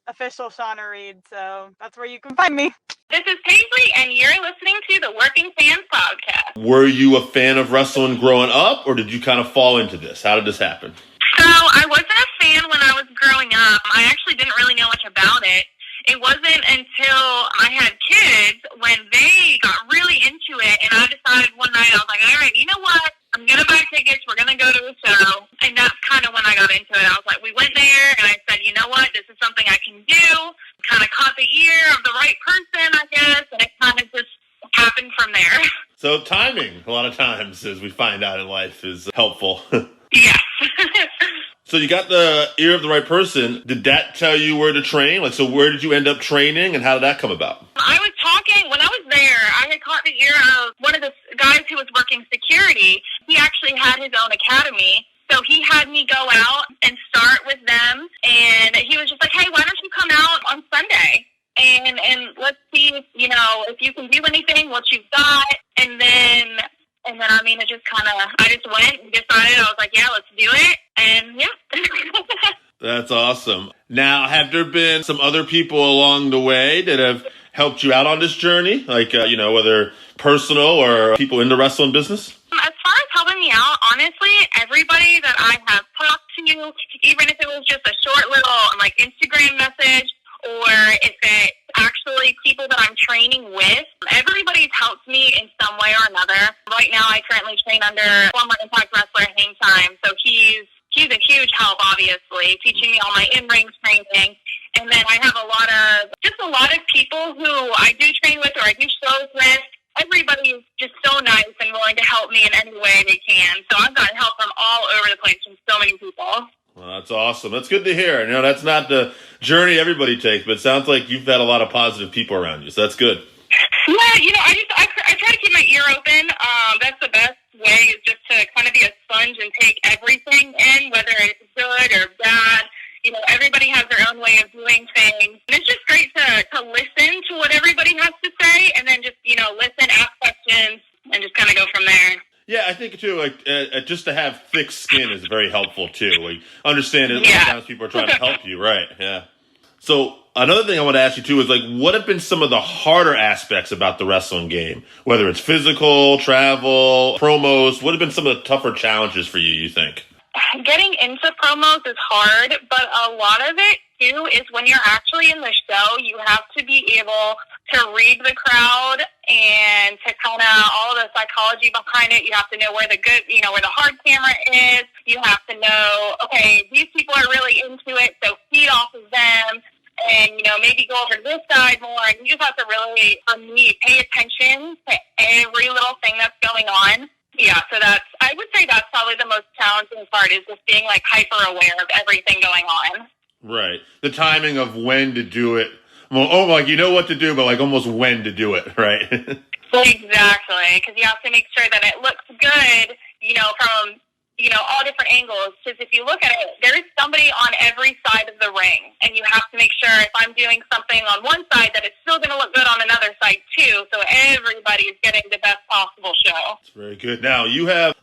D: official Shauna Reed. So that's where you can find me.
E: This is Paisley, and you're listening to the Working Fans Podcast.
A: Were you a fan of wrestling growing up, or did you kind of fall into this? How did this happen?
E: So I wasn't a fan when I was growing up. I actually didn't really know much about it. It wasn't until I had kids when they got really into it, and I decided one night, I was like, all right, you know what? I'm going to buy tickets. We're going to go to a show. And that's kind of when I got into it. I was like, we went there, and I said, you know what? This is something I can do. Kind of caught the ear of the right person, I guess, and it kind of just happened from there.
A: So timing, a lot of times, as we find out in life, is helpful.
E: Yes.
A: So you got the ear of the right person. Did that tell you where to train? Like, so where did you end up training, and how did that come about?
E: I was talking, when I was there, I had caught the ear of one of the guys who was working security. He actually had his own academy. So he had me go out and start with them. And he was just like, hey, why don't you come out on Sunday? And let's see, if you can do anything, what you've got. And then, I mean, it just kind of, I just went and decided, I was like, yeah, let's do it. And yeah.
A: That's awesome. Now, have there been some other people along the way that have helped you out on this journey? Like, whether personal or people in the wrestling business?
E: As far as helping me out, honestly, everybody that I have talked to, even if it was just a short little Instagram message, or if it's actually people that I'm training with, everybody's helped me in some way or another. Right now, I currently train under former Impact wrestler Hang Time, so he's a huge help, obviously, teaching me all my in-ring training. And then I have a lot of people who I do train with or I do shows with. Everybody is just so nice and willing to help me in any way they can. So I've gotten help from all over the place from so many people.
A: Well, that's awesome. That's good to hear. That's not the journey everybody takes, but it sounds like you've had a lot of positive people around you, so that's good.
E: Yeah, I try to keep my ear open. That's the best way, is just to kind of be a sponge and take everything in, whether it's good or bad. Everybody has their own way of doing things. And it's just great to listen to what everybody has to say, and then just, listen, ask questions, and just kind of go from there.
A: Yeah, I think too, just to have thick skin is very helpful too. Like, understand that sometimes people are trying to help you, right? Yeah. So another thing I want to ask you too is, what have been some of the harder aspects about the wrestling game? Whether it's physical, travel, promos, what have been some of the tougher challenges for you, you think?
E: Getting into promos is hard, but a lot of it too is when you're actually in the show, you have to be able to read the crowd and to kind of all the psychology behind it. You have to know where the where the hard camera is. You have to know, okay, these people are really into it, so feed off of them. And, maybe go over to this side more. And you just have to really, for me, pay attention to every little thing that's going on. Yeah, so I would say that's probably the most challenging part, is just being hyper aware of everything going on.
A: Right. The timing of when to do it. Well, you know what to do, but almost when to do it, right?
E: Exactly, because you have to make sure that it looks good, from all different angles. Because if you look at it, there is somebody on every side of the ring, and you have to make sure if I'm doing something on one side that it's still going to look good on another side too, so everybody's getting the best possible show.
A: That's very good. Now,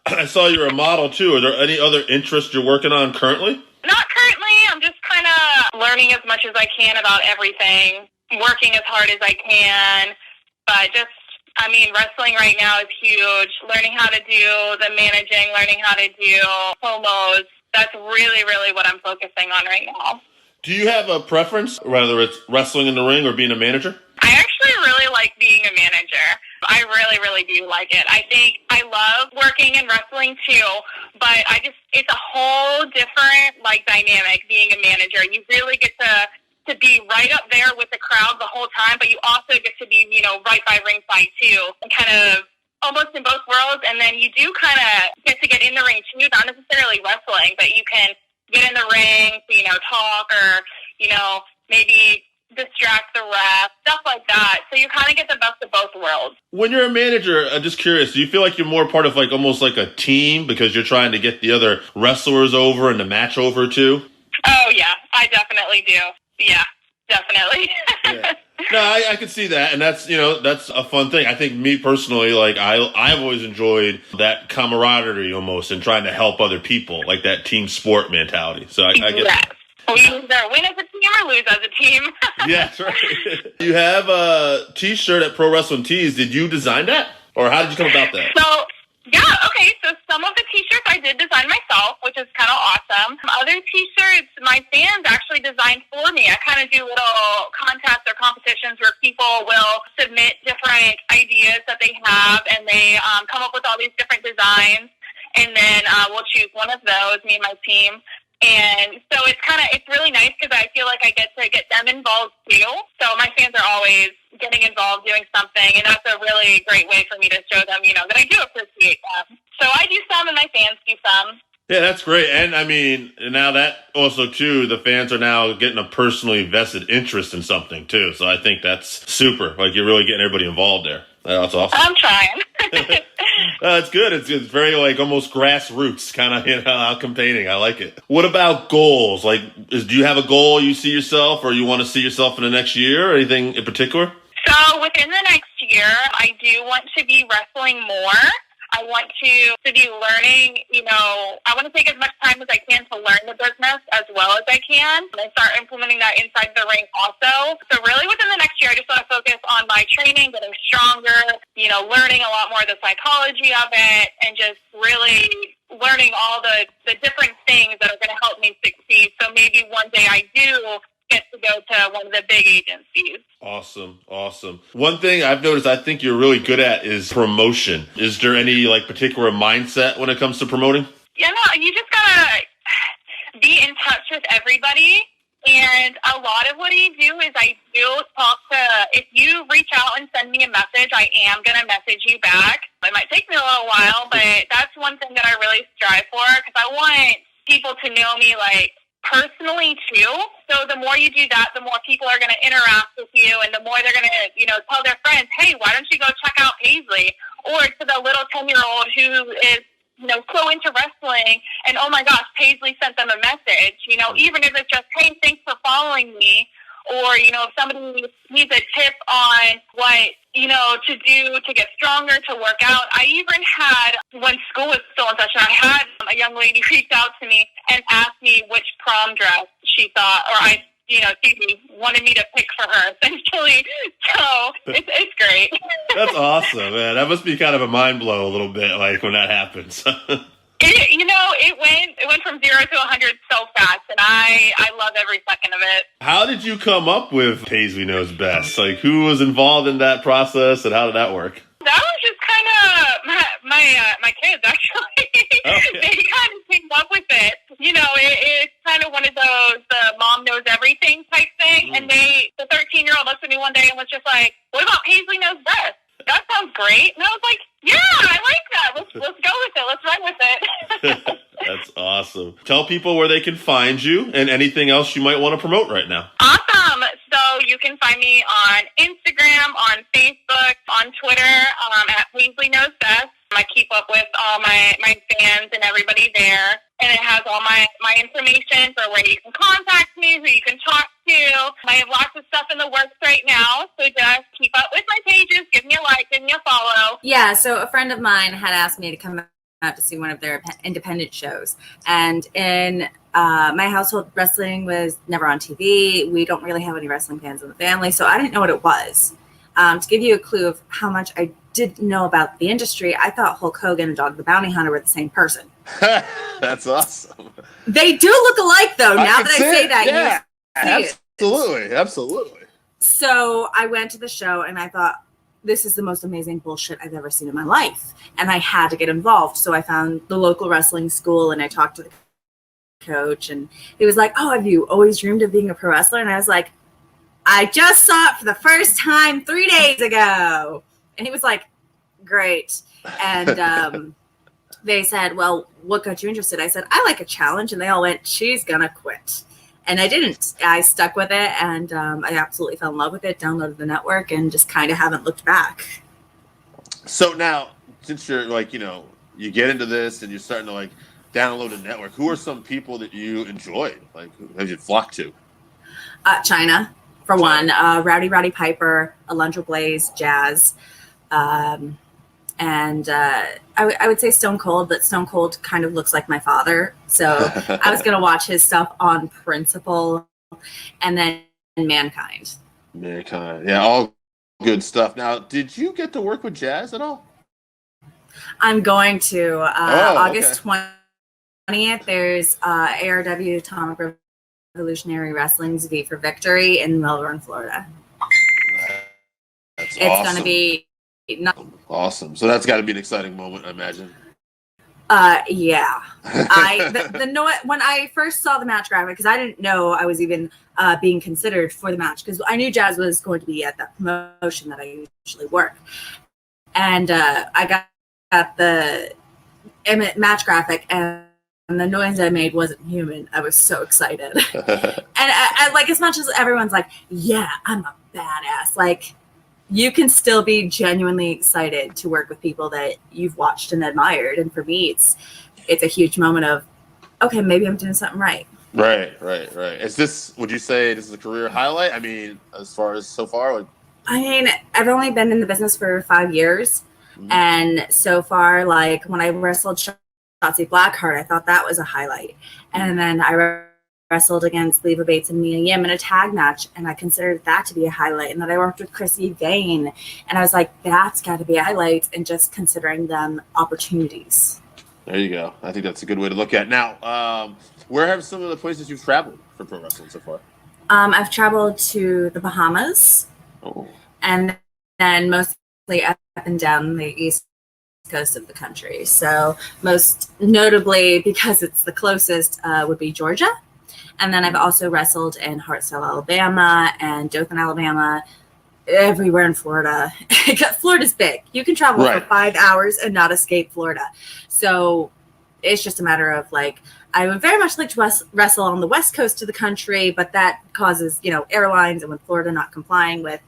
A: I saw you're a model too. Are there any other interests you're working on currently?
E: Not currently. I'm just kind of learning as much as I can about everything, working as hard as I can, but wrestling right now is huge. Learning how to do the managing, learning how to do promos, that's really, really what I'm focusing on right now.
A: Do you have a preference, whether it's wrestling in the ring or being a manager?
E: I actually really like being a manager. I really, really do like it. I think I love working in wrestling too, but it's a whole different dynamic being a manager. You really get to be right up there with the crowd the whole time, but you also get to be, right by ringside too, and kind of almost in both worlds. And then you do kind of get to get in the ring too, not necessarily wrestling, but you can get in the ring to, talk or, maybe distract the ref, stuff like that. So you kind of get the best of both worlds.
A: When you're a manager, I'm just curious, do you feel like you're more part of almost like a team because you're trying to get the other wrestlers over and the match over too?
E: Oh, yeah, I definitely do. Yeah, definitely.
A: Yeah. No, I can see that, and that's a fun thing. I think me personally, I've always enjoyed that camaraderie almost, and trying to help other people, like that team sport mentality. So I guess.
E: Yes. We either win as a team or lose as a team.
A: Yeah, that's right. You have a T-shirt at Pro Wrestling Tees. Did you design that, or how did you come about that?
E: So. Yeah, okay, so some of the t-shirts I did design myself, which is kind of awesome. Other t-shirts my fans actually designed for me. I kind of do little contests or competitions where people will submit different ideas that they have, and they come up with all these different designs, and then we'll choose one of those, me and my team. And so it's really nice because I feel like I get to get them involved too. So my fans are always getting involved doing something, and that's a really great way for me to show them, that I do appreciate them. So I do some and my fans do some.
A: Yeah, that's great. And I mean, now that also too, the fans are now getting a personally vested interest in something too. So I think that's super. Like you're really getting everybody involved there. That's awesome.
E: I'm trying.
A: It's good. It's very like almost grassroots kind of outcome painting. I like it. What about goals? Like, do you have a goal you see yourself, or you want to see yourself in the next year, or anything in particular?
E: So within the next year, I do want to be wrestling more. I want to be learning, I want to take as much time as I can to learn the business as well as I can and start implementing that inside the ring also. So really within the next year, I just want to focus on my training, getting stronger, learning a lot more of the psychology of it and just really learning all the different things that are going to help me succeed. So maybe one day I do get to go to one of the big agencies.
A: Awesome. One thing I've noticed I think you're really good at is promotion. Is there any like particular mindset when it comes to promoting?
E: Yeah, no, you just gotta be in touch with everybody. And a lot of what I do is I do talk to, if you reach out and send me a message, I am going to message you back. It might take me a little while, but that's one thing that I really strive for because I want people to know me like personally too. So the more you do that, the more people are going to interact with you and the more they're going to, tell their friends, hey, why don't you go check out Paisley? Or to the little 10-year-old who is, so into wrestling and, oh my gosh, Paisley sent them a message, even if it's just, hey, thanks for following me. Or, if somebody needs a tip on what, to do to get stronger, to work out. I even had, when school was still in session, I had a young lady reach out to me and ask me which prom dress she thought, or she wanted me to pick for her, essentially. So it's great.
A: That's awesome, man. That must be kind of a mind blow a little bit, like when that happens.
E: It went from 0 to 100 so fast, and I love every second of it.
A: How did you come up with Paisley Knows Best? Like, who was involved in that process, and how did that work?
E: That was just kind of my kids, actually.
A: Okay.
E: They kind of came up with it. It's kind of one of those mom knows everything type thing. And the 13-year-old looked at me one day and was just like, "What about Paisley Knows Best? That sounds great." And I was like, "Yeah, I like that. Let's go with it. Let's run with it."
A: That's awesome. Tell people where they can find you and anything else you might want to promote right now.
E: Awesome. So you can find me on Instagram, on Facebook, on Twitter, at Paisley Knows Best. I keep up with all my fans and everybody there. And it has all my information for where you can contact me, who you can talk to. I have lots of stuff in the works right now. So just keep up with my pages. Give me a like, give me a follow.
F: Yeah, so a friend of mine had asked me to come out to see one of their independent shows. And in my household, wrestling was never on TV. We don't really have any wrestling fans in the family, so I didn't know what it was. To give you a clue of how much I didn't know about the industry, I thought Hulk Hogan and Dog the Bounty Hunter were the same person.
A: That's awesome.
F: They do look alike, though, now that I say that.
A: Yeah, absolutely.
F: So I went to the show, and I thought, this is the most amazing bullshit I've ever seen in my life. And I had to get involved. So I found the local wrestling school, and I talked to the coach, and he was like, "Oh, have you always dreamed of being a pro wrestler?" And I was like, "I just saw it for the first time 3 days ago." And he was like, "Great." And they said, "Well, what got you interested?" I said, "I like a challenge." And they all went, "She's gonna quit." And I didn't. I stuck with it, and I absolutely fell in love with it, downloaded the network, and just kind of haven't looked back.
A: So now, since you're like, you get into this and you're starting to like download a network, who are some people that you enjoy? Like, who have you flocked to?
F: China, for one. Rowdy Piper, Alundra Blaze, Jazz. And I would say Stone Cold, but Stone Cold kind of looks like my father. So I was going to watch his stuff on principle. And then Mankind.
A: Yeah, all good stuff. Now, did you get to work with Jazz at all?
F: I'm going to. August 20th, there's ARW Atomic Revolutionary Wrestling's V for Victory in Melbourne, Florida.
A: That's
F: It's
A: awesome.
F: going to be
A: Awesome. So that's got to be an exciting moment, I imagine.
F: Yeah. When I first saw the match graphic, because I didn't know I was even being considered for the match, because I knew Jazz was going to be at that promotion that I usually work. And I got the match graphic, and and the noise I made wasn't human. I was so excited. And I like, as much as everyone's like, yeah, I'm a badass, like, you can still be genuinely excited to work with people that you've watched and admired. And for me, it's a huge moment of, okay, maybe I'm doing something right.
A: Right. Would you say this is a career highlight? I mean, as far as so far, like,
F: I mean, I've only been in the business for 5 years. And so far, like, when I wrestled Shotzi Blackheart, I thought that was a highlight. And then I wrestled against Leva Bates and Mia Yim in a tag match, and I considered that to be a highlight. And then I worked with Chrissy Vane, and I was like, that's got to be a highlight, and just considering them opportunities.
A: there you go. I think that's a good way to look at it. Now, where have some of the places you've traveled for pro wrestling so far?
F: I've traveled to the Bahamas, and then mostly up and down the east coast of the country. So most notably, because it's the closest, would be Georgia. And then I've also wrestled in Hartselle, Alabama, and Dothan, Alabama, everywhere in Florida. Florida's big. You can travel for 5 hours and not escape Florida. So it's just a matter of, like, I would very much like to wrestle on the west coast of the country, but that causes, airlines, and with Florida not complying with,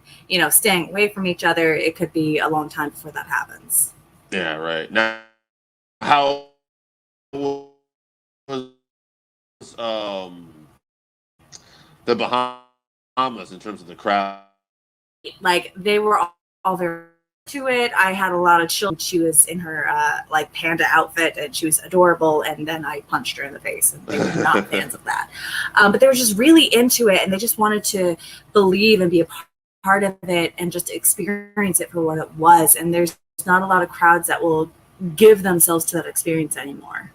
F: staying away from each other, it could be a long time before that happens.
A: Yeah, right. Now, how was the Bahamas in terms of the crowd?
F: Like, they were all very to it. I had a lot of children. She was in her like panda outfit, and she was adorable, and then I punched her in the face, and they were not fans of that. But they were just really into it, and they just wanted to believe and be a part of it and just experience it for what it was. And there's not a lot of crowds that will give themselves to that experience anymore.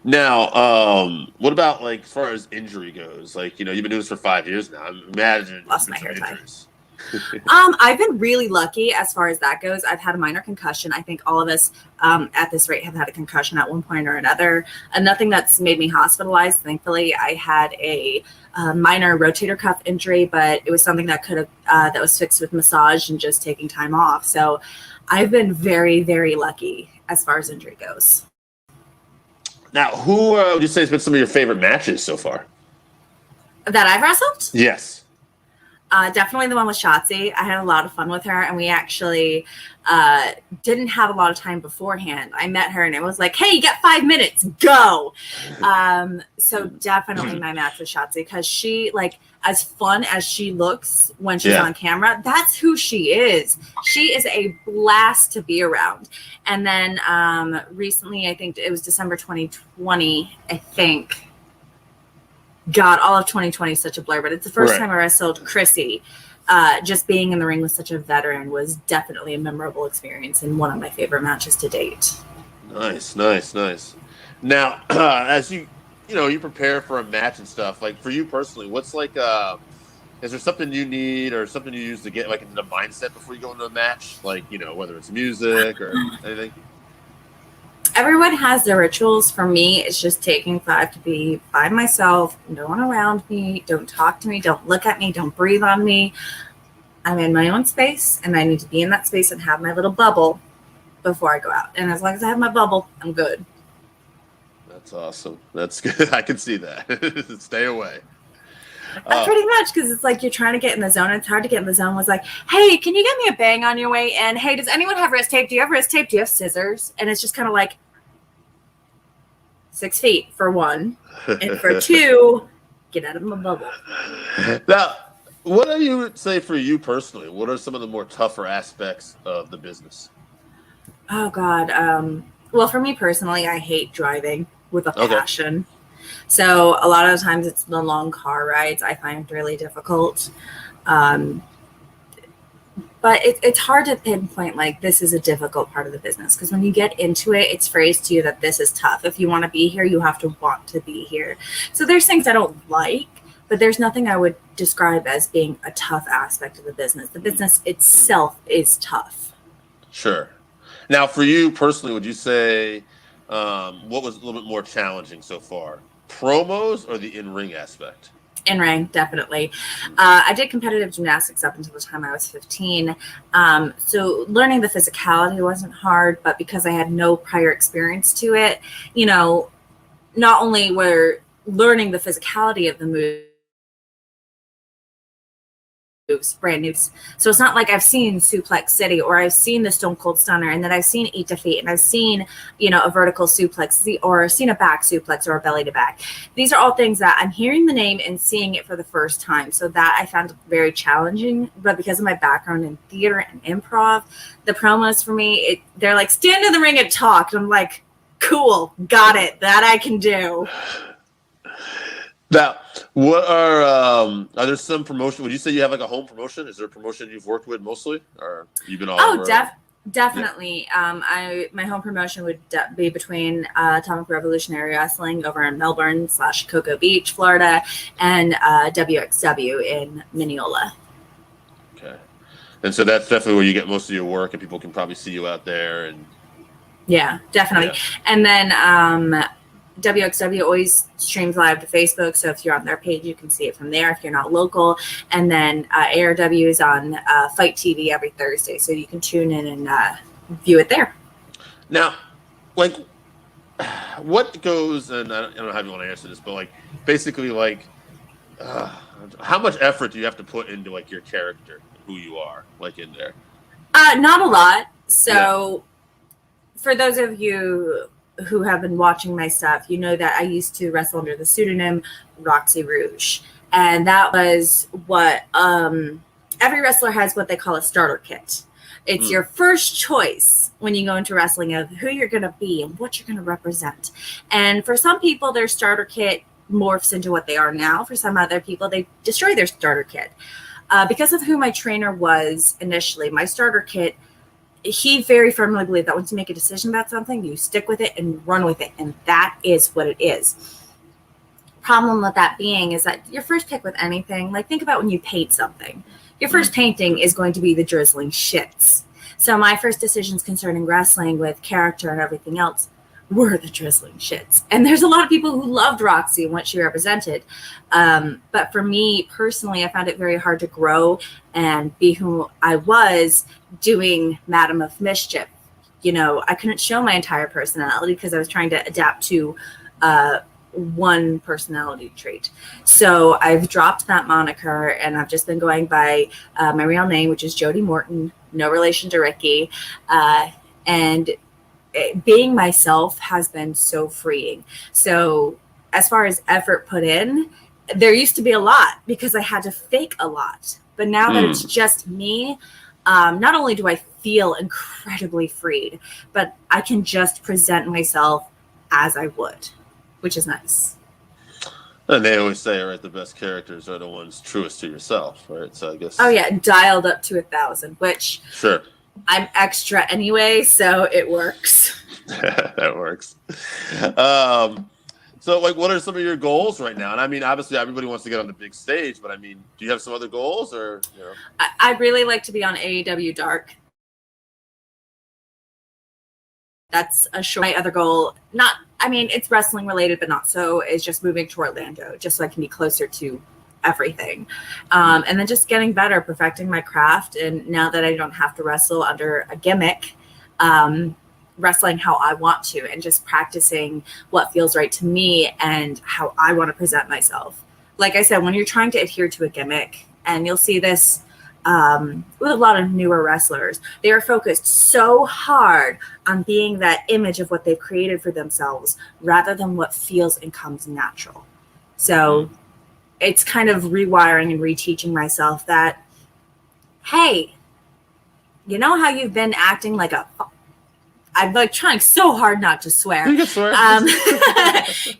A: Now, what about, like, as far as injury goes? Like, you've been doing this for 5 years now. I imagine
F: lost my hair tie. I've been really lucky as far as that goes. I've had a minor concussion. I think all of us at this rate have had a concussion at one point or another. Nothing that's made me hospitalized. Thankfully, I had a minor rotator cuff injury, but it was something that that was fixed with massage and just taking time off. So I've been very, very lucky as far as injury goes.
A: Now, who would you say has been some of your favorite matches so far?
F: That I've wrestled?
A: Yes.
F: Definitely the one with Shotzi. I had a lot of fun with her, and we actually didn't have a lot of time beforehand. I met her, and it was like, hey, you got 5 minutes, go. So definitely my match with Shotzi, because she, like, as fun as she looks when she's on camera, that's who she is. She is a blast to be around. And then recently, I think it was December 2020, I think. God, all of 2020 is such a blur, but it's the first time I wrestled Chrissy. Just being in the ring with such a veteran was definitely a memorable experience and one of my favorite matches to date.
A: Nice. Now, as you prepare for a match and stuff, like, for you personally, what's like, is there something you need or something you use to get, like, into the mindset before you go into a match? Like, whether it's music or anything?
F: Everyone has their rituals. For me, it's just taking 5 to be by myself, no one around me, don't talk to me, don't look at me, don't breathe on me. I'm in my own space, and I need to be in that space and have my little bubble before I go out. And as long as I have my bubble, I'm good.
A: That's awesome. That's good. I can see that. Stay away.
F: Pretty much, because it's like you're trying to get in the zone. And it's hard to get in the zone. Was like, hey, can you get me a bang on your way in? Hey, does anyone have wrist tape? Do you have wrist tape? Do you have scissors? And it's just kind of like 6 feet for one, and for 2, get out of my bubble.
A: Now, what do you say for you personally? What are some of the more tougher aspects of the business?
F: Oh God. Well, for me personally, I hate driving with a passion. So a lot of the times it's the long car rides I find really difficult. But it's hard to pinpoint, like, this is a difficult part of the business, because when you get into it, it's phrased to you that this is tough. If you want to be here, you have to want to be here. So there's things I don't like, but there's nothing I would describe as being a tough aspect of the business. The business itself is tough.
A: Sure. Now, for you personally, would you say what was a little bit more challenging so far? Promos or the in-ring aspect?
F: In-ring, definitely. I did competitive gymnastics up until the time I was 15. So learning the physicality wasn't hard, but because I had no prior experience to it, not only we're learning the physicality of the moves, brand new. So it's not like I've seen Suplex City or I've seen the Stone Cold Stunner and then I've seen Eat Defeat and I've seen, a vertical suplex or seen a back suplex or a belly to back. These are all things that I'm hearing the name and seeing it for the first time. So that I found very challenging, but because of my background in theater and improv, the promos for me, they're like, stand in the ring and talk. And I'm like, cool, got it. That I can do.
A: Now, what are there some promotion? Would you say you have like a home promotion? Is there a promotion you've worked with mostly, or you've been all over?
F: Definitely. My home promotion would be between Atomic Revolutionary Wrestling over in Melbourne / Cocoa Beach, Florida, and WXW in Mineola.
A: Okay, and so that's definitely where you get most of your work, and people can probably see you out there. And
F: yeah, definitely. Yeah. And then WXW always streams live to Facebook, so if you're on their page, you can see it from there if you're not local. And then ARW is on Fight TV every Thursday, so you can tune in and view it there.
A: Now, like, what goes, and I don't know how you want to answer this, but like, basically, like, how much effort do you have to put into like your character, who you are, like in there?
F: Not a lot. So, for those of you who have been watching my stuff, you know that I used to wrestle under the pseudonym Roxy Rouge. And that was what every wrestler has what they call a starter kit. It's your first choice when you go into wrestling of who you're going to be and what you're going to represent. And for some people, their starter kit morphs into what they are now. For some other people, they destroy their starter kit. Because of who my trainer was initially, my starter kit, he very firmly believed that once you make a decision about something, you stick with it and run with it. And that is what it is. Problem with that being is that your first pick with anything, like think about when you paint something. Your first painting is going to be the drizzling shits. So my first decisions concerning wrestling with character and everything else were the drizzling shits. And there's a lot of people who loved Roxy and what she represented. But for me personally, I found it very hard to grow and be who I was doing Madam of Mischief. I couldn't show my entire personality because I was trying to adapt to one personality trait. So I've dropped that moniker and I've just been going by my real name, which is Jody Morton, no relation to Ricky. And being myself has been so freeing. So as far as effort put in, there used to be a lot because I had to fake a lot. But now that it's just me, not only do I feel incredibly freed, but I can just present myself as I would, which is nice.
A: And they always say, right, the best characters are the ones truest to yourself, right? So I guess.
F: Oh yeah, dialed up to 1,000, which
A: sure.
F: I'm extra anyway, so it works.
A: That works. So, like, what are some of your goals right now? And I mean, obviously, everybody wants to get on the big stage, but I mean, do you have some other goals, or
F: I'd really like to be on AEW Dark. That's a short. My other goal, it's wrestling related, but not so, is just moving to Orlando, just so I can be closer to everything. And then just getting better, perfecting my craft. And now that I don't have to wrestle under a gimmick, wrestling how I want to and just practicing what feels right to me and how I want to present myself. Like I said, when you're trying to adhere to a gimmick, and you'll see this with a lot of newer wrestlers, they are focused so hard on being that image of what they've created for themselves rather than what feels and comes natural. So it's kind of rewiring and reteaching myself that, hey, you know how you've been acting like I'm like trying so hard not to swear.
A: You can swear.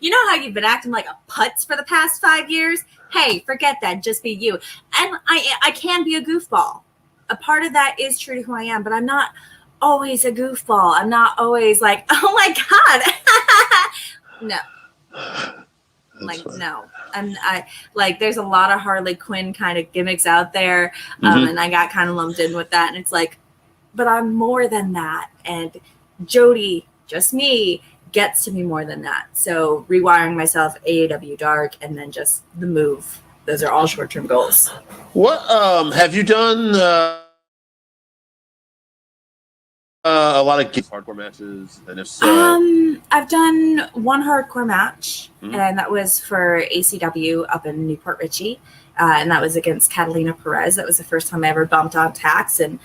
F: You know how you've been acting like a putz for the past 5 years? Hey, forget that. Just be you. And I can be a goofball. A part of that is true to who I am, but I'm not always a goofball. I'm not always like, oh my God. No.
A: That's funny.
F: No. And there's a lot of Harley Quinn kind of gimmicks out there. And I got kind of lumped in with that. And it's like, but I'm more than that. And Jody, just me, gets to be more than that. So rewiring myself, AEW Dark, and then just the move. Those are all short-term goals.
A: What have you done a lot of hardcore matches? And if so,
F: I've done one hardcore match,
A: Mhm.
F: and that was for ACW up in Newport Richey, and that was against Catalina Perez. That was the first time I ever bumped on Tax, and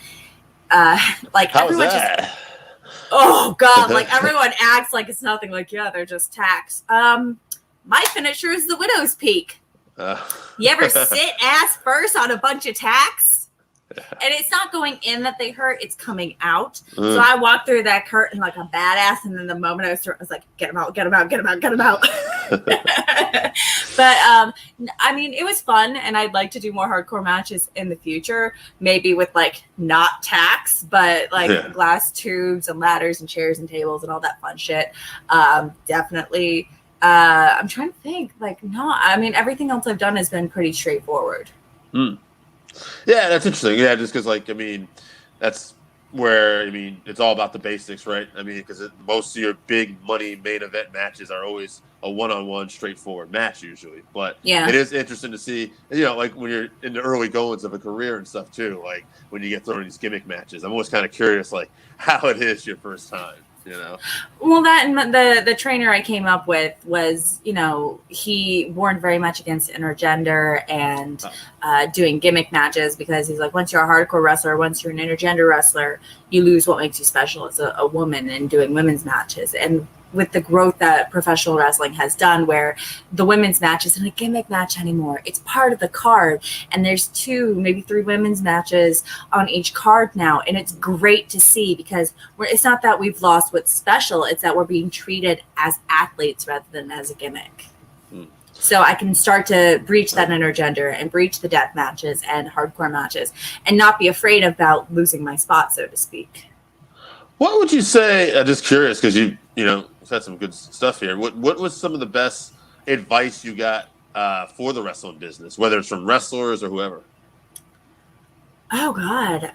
F: like
A: how was
F: everyone just,
A: that?
F: oh god, like everyone acts like it's nothing. Like, yeah, they're just Tax. My finisher is the Widow's Peak. You ever sit ass first on a bunch of Tax? And it's not going in that they hurt, it's coming out. So I walked through that curtain like a badass, and then the moment I was through, I was like, get him out, get him out, get him out, get him out. But I mean, it was fun, and I'd like to do more hardcore matches in the future, maybe with like not Tax, but like glass tubes and ladders and chairs and tables and all that fun shit. Definitely. I'm trying to think, like, no, I mean, everything else I've done has been pretty straightforward.
A: Yeah, that's interesting. Yeah, just because, like, I mean, that's where, I mean, it's all about the basics, right? I mean, because most of your big money main event matches are always a one-on-one, straightforward match usually. But
F: Yeah.
A: it is interesting to see, you know, like when you're in the early goings of a career and stuff too, like when you get thrown in these gimmick matches. I'm always kind of curious, like, how it is your first time. You know,
F: Well, that and the trainer I came up with was, you know, he warned very much against intergender and doing gimmick matches, because he's like, once you're a hardcore wrestler, once you're an intergender wrestler, you lose what makes you special as a woman and doing women's matches. And with the growth that professional wrestling has done, where the women's match isn't a gimmick match anymore, it's part of the card, and there's 2, maybe 3 women's matches on each card now, and it's great to see, because it's not that we've lost what's special, it's that we're being treated as athletes rather than as a gimmick. So I can start to breach that intergender and breach the death matches and hardcore matches, and not be afraid about losing my spot, so to speak.
A: what would you say? Just curious, because you know, said some good stuff here. What was some of the best advice you got for the wrestling business, whether it's from wrestlers or whoever?
F: Oh God.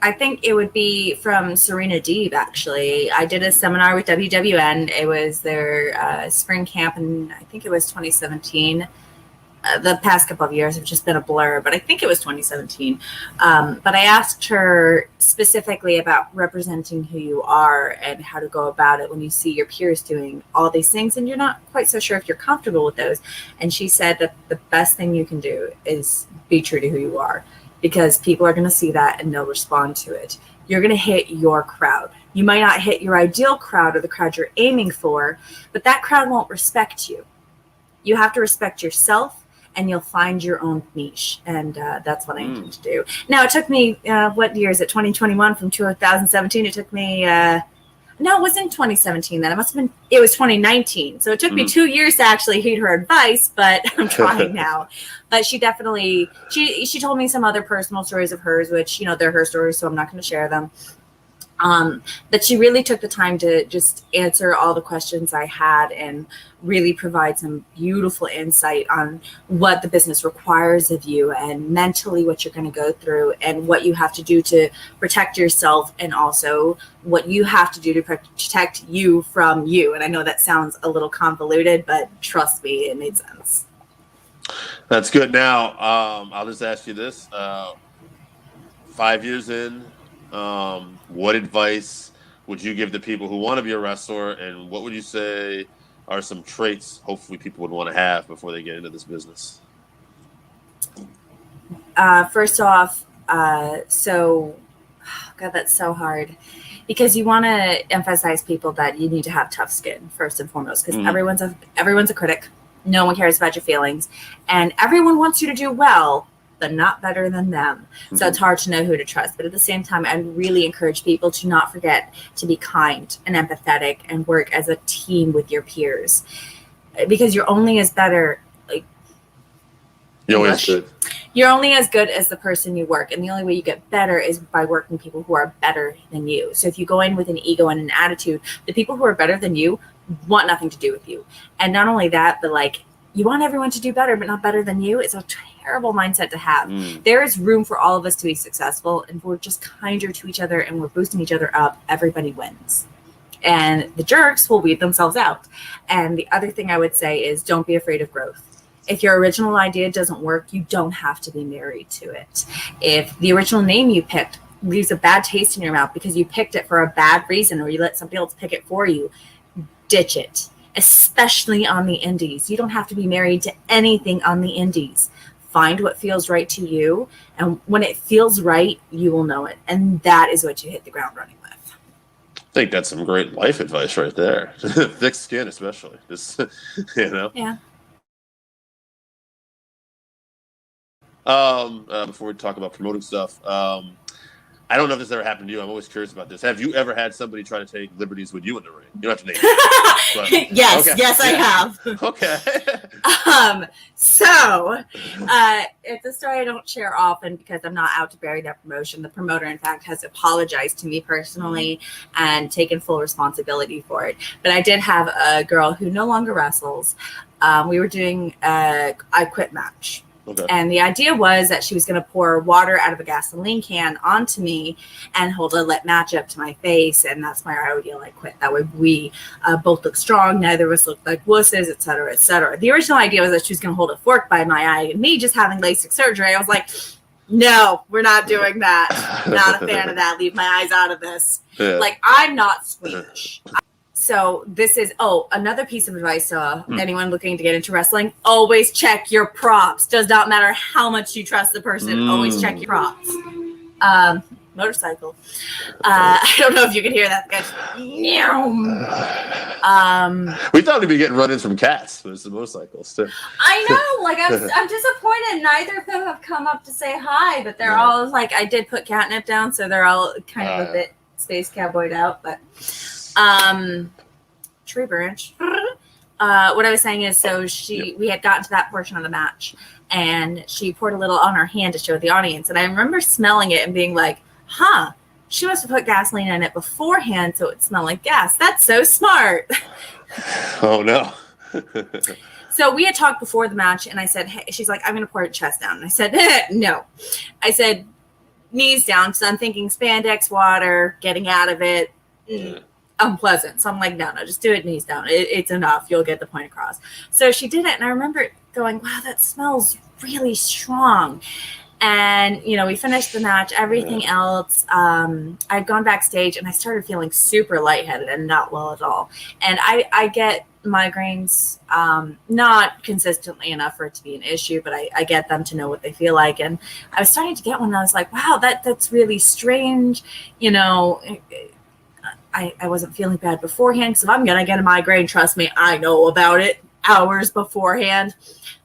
F: I think it would be from Serena Deeb, actually. I did a seminar with WWN. It was their spring camp, and I think it was 2017. The past couple of years have just been a blur, but I think it was 2017. But I asked her specifically about representing who you are and how to go about it when you see your peers doing all these things and you're not quite so sure if you're comfortable with those. And she said that the best thing you can do is be true to who you are, because people are going to see that and they'll respond to it. You're going to hit your crowd. You might not hit your ideal crowd or the crowd you're aiming for, but that crowd won't respect you. You have to respect yourself, and you'll find your own niche. And that's what I intend to do. Now, it took me, what year is it? 2021 from 2017. It took me, no, it wasn't 2017 then. It was 2019. So it took me 2 years to actually heed her advice, but I'm trying now. But she definitely, she told me some other personal stories of hers, which, you know, they're her stories, so I'm not going to share them. That she really took the time to just answer all the questions I had and really provide some beautiful insight on what the business requires of you and mentally what you're going to go through and what you have to do to protect yourself, and also what you have to do to protect you from you. And I know that sounds a little convoluted, but trust me, it made sense.
A: That's good. Now, I'll just ask you this. 5 years in, what advice would you give to people who want to be a wrestler, and what would you say are some traits hopefully people would want to have before they get into this business?
F: First off, God, that's so hard, because you want to emphasize people that you need to have tough skin first and foremost, because everyone's a critic. No one cares about your feelings, and everyone wants you to do well, but not better than them. So it's hard to know who to trust. But at the same time, I really encourage people to not forget to be kind and empathetic and work as a team with your peers, because you're only as better. You're only as good as the person you work, and the only way you get better is by working with people who are better than you. So if you go in with an ego and an attitude, the people who are better than you want nothing to do with you. And not only that, but like, you want everyone to do better, but not better than you. It's a terrible mindset to have. There is room for all of us to be successful, and if we're just kinder to each other and we're boosting each other up, everybody wins. And the jerks will weed themselves out. And the other thing I would say is, don't be afraid of growth. If your original idea doesn't work, you don't have to be married to it. If the original name you picked leaves a bad taste in your mouth because you picked it for a bad reason or you let somebody else pick it for you, ditch it, especially on the indies. You don't have to be married to anything on the indies. Find what feels right to you, and when it feels right, you will know it, and that is what you hit the ground running with.
A: I think that's some great life advice right there. Thick skin, especially. Just,
F: Yeah.
A: Before we talk about promoting stuff, I don't know if this ever happened to you. I'm always curious about this. Have you ever had somebody try to take liberties with you in the ring? You don't have to name it. But,
F: Yes,
A: okay.
F: yes, I have.
A: Okay.
F: It's a story I don't share often because I'm not out to bury that promotion. The promoter, in fact, has apologized to me personally and taken full responsibility for it. But I did have a girl who no longer wrestles. We were doing a I Quit match.
A: Okay.
F: And the idea was that she was going to pour water out of a gasoline can onto me and hold a lit match up to my face. And that's why I would yell, I quit. That way we both look strong. Neither of us look like wusses, et cetera, et cetera. The original idea was that she was going to hold a fork by my eye. And me just having LASIK surgery, I was like, no, we're not doing that. Not a fan of that. Leave my eyes out of this.
A: Yeah.
F: Like, I'm not squeamish. So this is, another piece of advice to anyone looking to get into wrestling. Always check your props. Does not matter how much you trust the person. Always check your props. Motorcycle. I don't know if you can hear that.
A: We thought we'd be getting run-ins from cats. There's the motorcycles, too.
F: I know. Like, I'm disappointed. Neither of them have come up to say hi, but they're all like, I did put catnip down, so they're all kind of a bit space cowboyed out, but tree branch. What I was saying is, so we had gotten to that portion of the match, and she poured a little on her hand to show the audience, and I remember smelling it and being like, she must have put gasoline in it beforehand so it smelled like gas. That's so smart.
A: Oh, no.
F: So we had talked before the match, and I said, hey, she's like, I'm going to pour it chest down. And I said, no. I said, knees down, because I'm thinking spandex, water, getting out of it. Unpleasant. So I'm like, no, just do it knees down. It's enough. You'll get the point across. So she did it, and I remember going, wow, that smells really strong. And, we finished the match, everything else. I'd gone backstage, and I started feeling super lightheaded and not well at all. And I get migraines, not consistently enough for it to be an issue, but I get them to know what they feel like. And I was starting to get one, and I was like, wow, that's really strange. I wasn't feeling bad beforehand, because if I'm going to get a migraine, trust me, I know about it hours beforehand.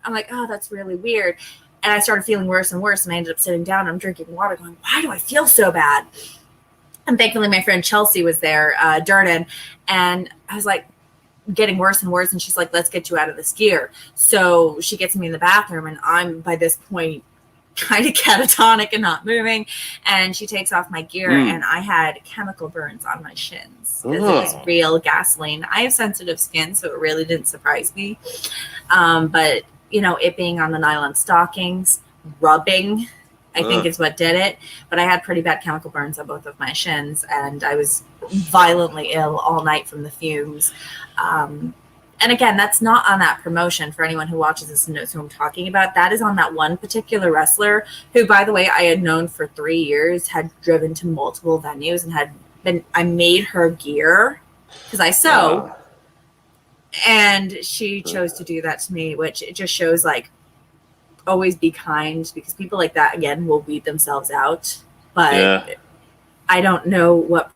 F: I'm like, oh, that's really weird. And I started feeling worse and worse, and I ended up sitting down. I'm drinking water going, why do I feel so bad? And thankfully, my friend Chelsea was there, Durden, and I was like, getting worse and worse, and she's like, let's get you out of this gear. So she gets me in the bathroom, and I'm, by this point, kind of catatonic and not moving, and she takes off my gear, and I had chemical burns on my shins because it was real gasoline. I have sensitive skin, so it really didn't surprise me, but it being on the nylon stockings, rubbing, I think is what did it. But I had pretty bad chemical burns on both of my shins, and I was violently ill all night from the fumes. And again, that's not on that promotion. For anyone who watches this and knows who I'm talking about, that is on that one particular wrestler who, by the way, I had known for 3 years, had driven to multiple venues, and I made her gear because I sew. And she chose to do that to me, which it just shows, like, always be kind, because people like that, again, will weed themselves out. But I don't know what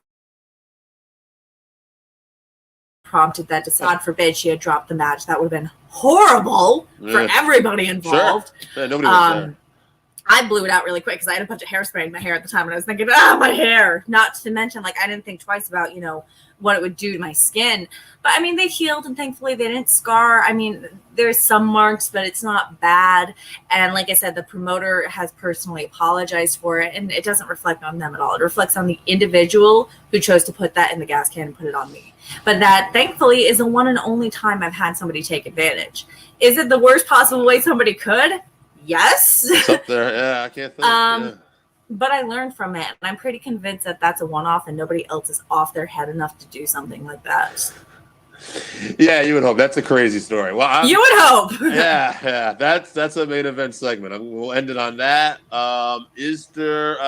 F: prompted that to say, God forbid she had dropped the match. That would have been horrible for everybody involved.
A: Sure. Yeah, nobody was there.
F: I blew it out really quick because I had a bunch of hairspray in my hair at the time, and I was thinking, my hair. Not to mention, like, I didn't think twice about, what it would do to my skin. But I mean, they healed, and thankfully they didn't scar. I mean, there's some marks, but it's not bad. And like I said, the promoter has personally apologized for it, and it doesn't reflect on them at all. It reflects on the individual who chose to put that in the gas can and put it on me. But that, thankfully, is the one and only time I've had somebody take advantage. Is it the worst possible way somebody could? Yes.
A: It's up there. Yeah, I can't think.
F: But I learned from it, and I'm pretty convinced that that's a one-off, and nobody else is off their head enough to do something like that.
A: Yeah, you would hope. That's a crazy story. Well,
F: You would hope.
A: yeah. That's a main event segment. We'll end it on that. Is there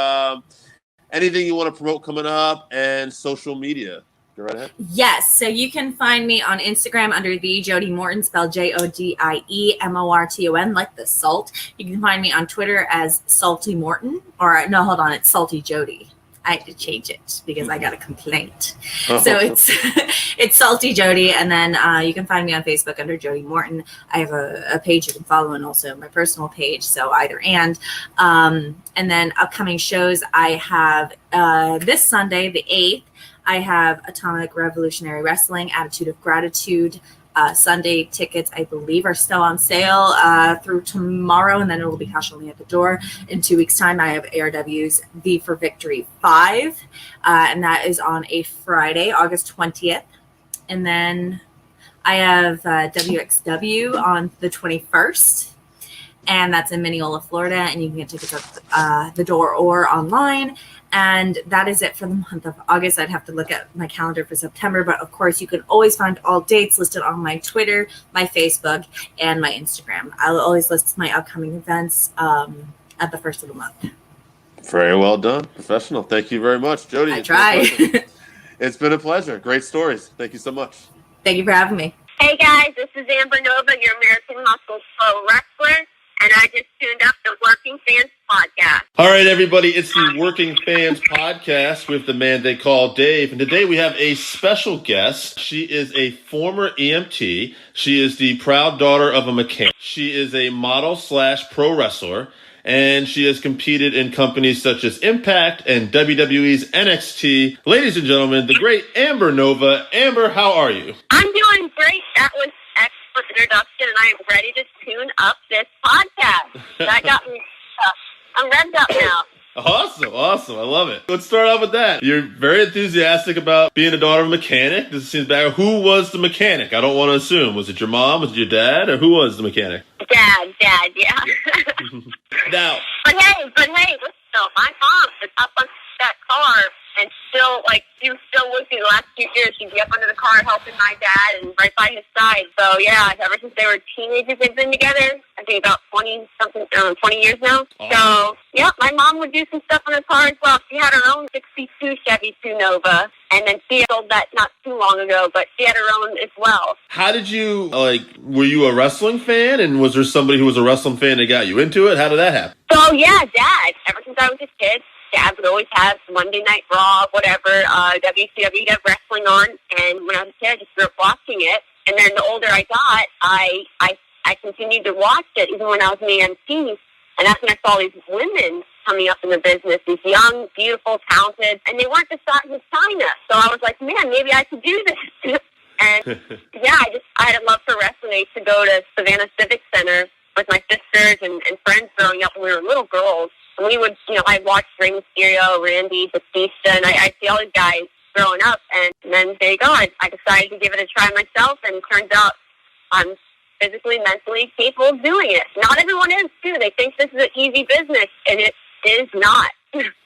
A: anything you want to promote coming up and social media? Go right ahead.
F: Yes. So you can find me on Instagram under the Jody Morton, spelled JODIEMORTON, like the salt. You can find me on Twitter as Salty Morton, or no, hold on, it's Salty Jody. I had to change it because I got a complaint. So it's Salty Jody, and then you can find me on Facebook under Jody Morton. I have a page you can follow, and also my personal page. So either and. And then upcoming shows, I have this Sunday, the 8th. I have Atomic Revolutionary Wrestling, Attitude of Gratitude. Sunday tickets, I believe, are still on sale through tomorrow, and then it will be cash only at the door. In 2 weeks' time, I have ARW's V for Victory 5, and that is on a Friday, August 20th. And then I have WXW on the 21st, and that's in Mineola, Florida, and you can get tickets at the door or online. And that is it for the month of August. I'd have to look at my calendar for September, but of course you can always find all dates listed on my Twitter, my Facebook, and my Instagram. I'll always list my upcoming events at the first of the month.
A: Very well done, professional. Thank you very much, Jody.
F: I try.
A: It's been a pleasure. Great stories. Thank you so much.
F: Thank you for having me.
E: Hey guys, this is Amber Nova, your American Muscle Pro wrestler, and I just tuned up the Working Fans podcast.
A: All right, everybody, it's the Working Fans podcast with the man they call Dave. And today we have a special guest. She is a former EMT. She is the proud daughter of a mechanic. She is a model/pro wrestler. And she has competed in companies such as Impact and WWE's NXT. Ladies and gentlemen, the great Amber Nova. Amber, how are you?
E: I'm doing great. That was excellent introduction, and I am ready to tune up this podcast. That got me I'm revved up now.
A: Awesome. I love it. Let's start off with that. You're very enthusiastic about being a daughter of a mechanic. This seems bad. Who was the mechanic? I don't want to assume. Was it your mom? Was it your dad? Or who was the mechanic?
E: Dad, yeah.
A: Now.
E: But hey, listen though, my mom is up on that car and still, she was still with me the last few years. She'd be up under the car helping my dad and right by his side. So yeah, ever since they were teenagers, they've been together. I think about 20 years now.
A: Awesome.
E: So yeah, my mom would do some stuff on the car as well. She had her own 62 Chevy Nova, and then she sold that not too long ago, but she had her own as well.
A: How did you, were you a wrestling fan? And was there somebody who was a wrestling fan that got you into it? How did that happen?
E: So yeah, Dad, ever since I was a kid, Dad would always have Monday Night Raw, whatever, WCW wrestling on. And when I was a kid, I just grew up watching it. And then the older I got, I continued to watch it, even when I was in the EMT. And that's when I saw these women coming up in the business, these young, beautiful, talented, and they weren't just out in China. So I was like, man, maybe I could do this. And yeah, I had a love for wrestling. I used to go to Savannah Civic Center with my sisters and friends growing up when we were little girls. And we would, I watched Rey Mysterio, Randy, Batista, and I see all these guys growing up. And then there you go. I decided to give it a try myself, and it turns out I'm physically, mentally capable of doing it. Not everyone is, too. They think this is an easy business, and it is not.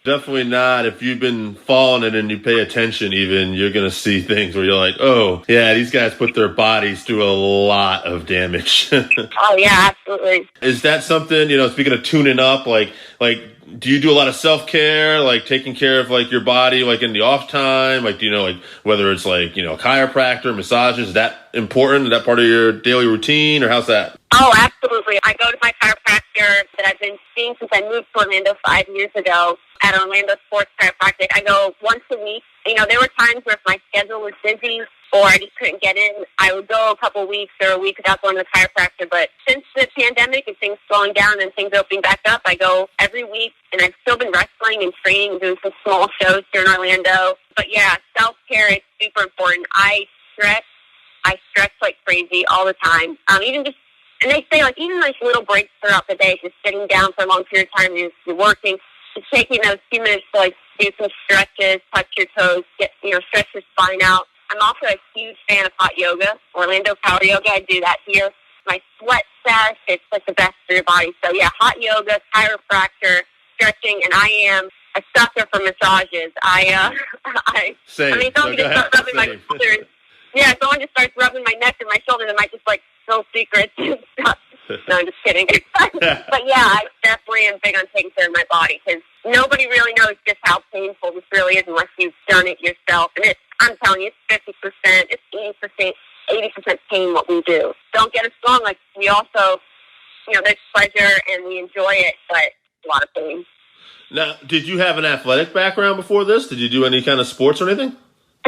A: Definitely not. If you've been following it and you pay attention even, you're going to see things where you're like, oh, yeah, these guys put their bodies through a lot of damage.
E: Oh, yeah, absolutely.
A: Is that something, speaking of tuning up, do you do a lot of self-care, taking care of, your body, in the off time? Do you know, whether it's, chiropractor, massages, is that important? Is that part of your daily routine, or how's that?
E: Oh, absolutely. I go to my chiropractor that I've been seeing since I moved to Orlando 5 years ago at Orlando Sports Chiropractic. I go once a week. There were times where if my schedule was busy or I just couldn't get in, I would go a couple weeks or a week without going to the chiropractor. But since the pandemic and things slowing down and things opening back up, I go every week, and I've still been wrestling and training and doing some small shows here in Orlando. But yeah, self-care is super important. I stretch like crazy all the time. And they say, even little breaks throughout the day, just sitting down for a long period of time, you're working, just taking those few minutes to, do some stretches, touch your toes, stretch your spine out. I'm also a huge fan of hot yoga, Orlando Power Yoga. I do that here. My sweat stash, it's the best for your body. So, yeah, hot yoga, chiropractor, stretching, and I am a sucker for massages.
A: Same.
E: Don't get to start rubbing my shoulders. Yeah, if someone just starts rubbing my neck and my shoulder, they might just like spill secrets and stuff. No, I'm just kidding. But yeah, I definitely am big on taking care of my body because nobody really knows just how painful this really is unless you've done it yourself. And I'm telling you, it's 50%, it's 80% pain what we do. Don't get us wrong. Like we also, there's pleasure and we enjoy it, but a lot of pain.
A: Now, did you have an athletic background before this? Did you do any kind of sports or anything?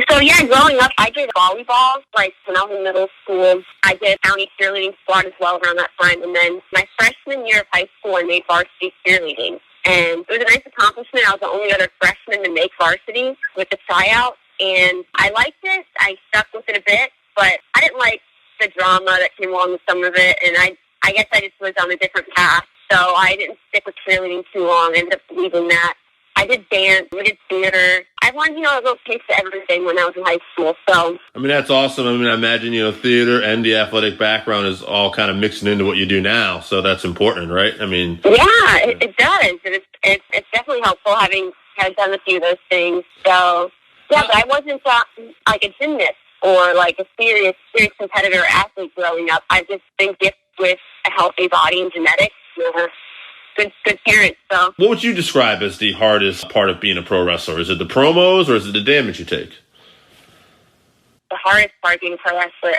E: So yeah, growing up, I did volleyball, like when I was in middle school. I did county cheerleading squad as well around that time. And then my freshman year of high school, I made varsity cheerleading. And it was a nice accomplishment. I was the only other freshman to make varsity with the tryout. And I liked it. I stuck with it a bit, but I didn't like the drama that came along with some of it. And I guess I just was on a different path. So I didn't stick with cheerleading too long. I ended up leaving that. I did dance, we did theater. I wanted, a little taste of everything when I was in high school. So
A: I mean, that's awesome. I mean, I imagine, theater and the athletic background is all kind of mixing into what you do now. So that's important, right? I mean,
E: yeah, it does. It's definitely helpful having done a few of those things. So yeah, but I wasn't like a gymnast or like a serious competitor or athlete growing up. I've just been gifted with a healthy body and genetics. Good parents. So, what
A: would you describe as the hardest part of being a pro wrestler? Is it the promos or is it the damage you take?
E: The hardest part of being a pro wrestler,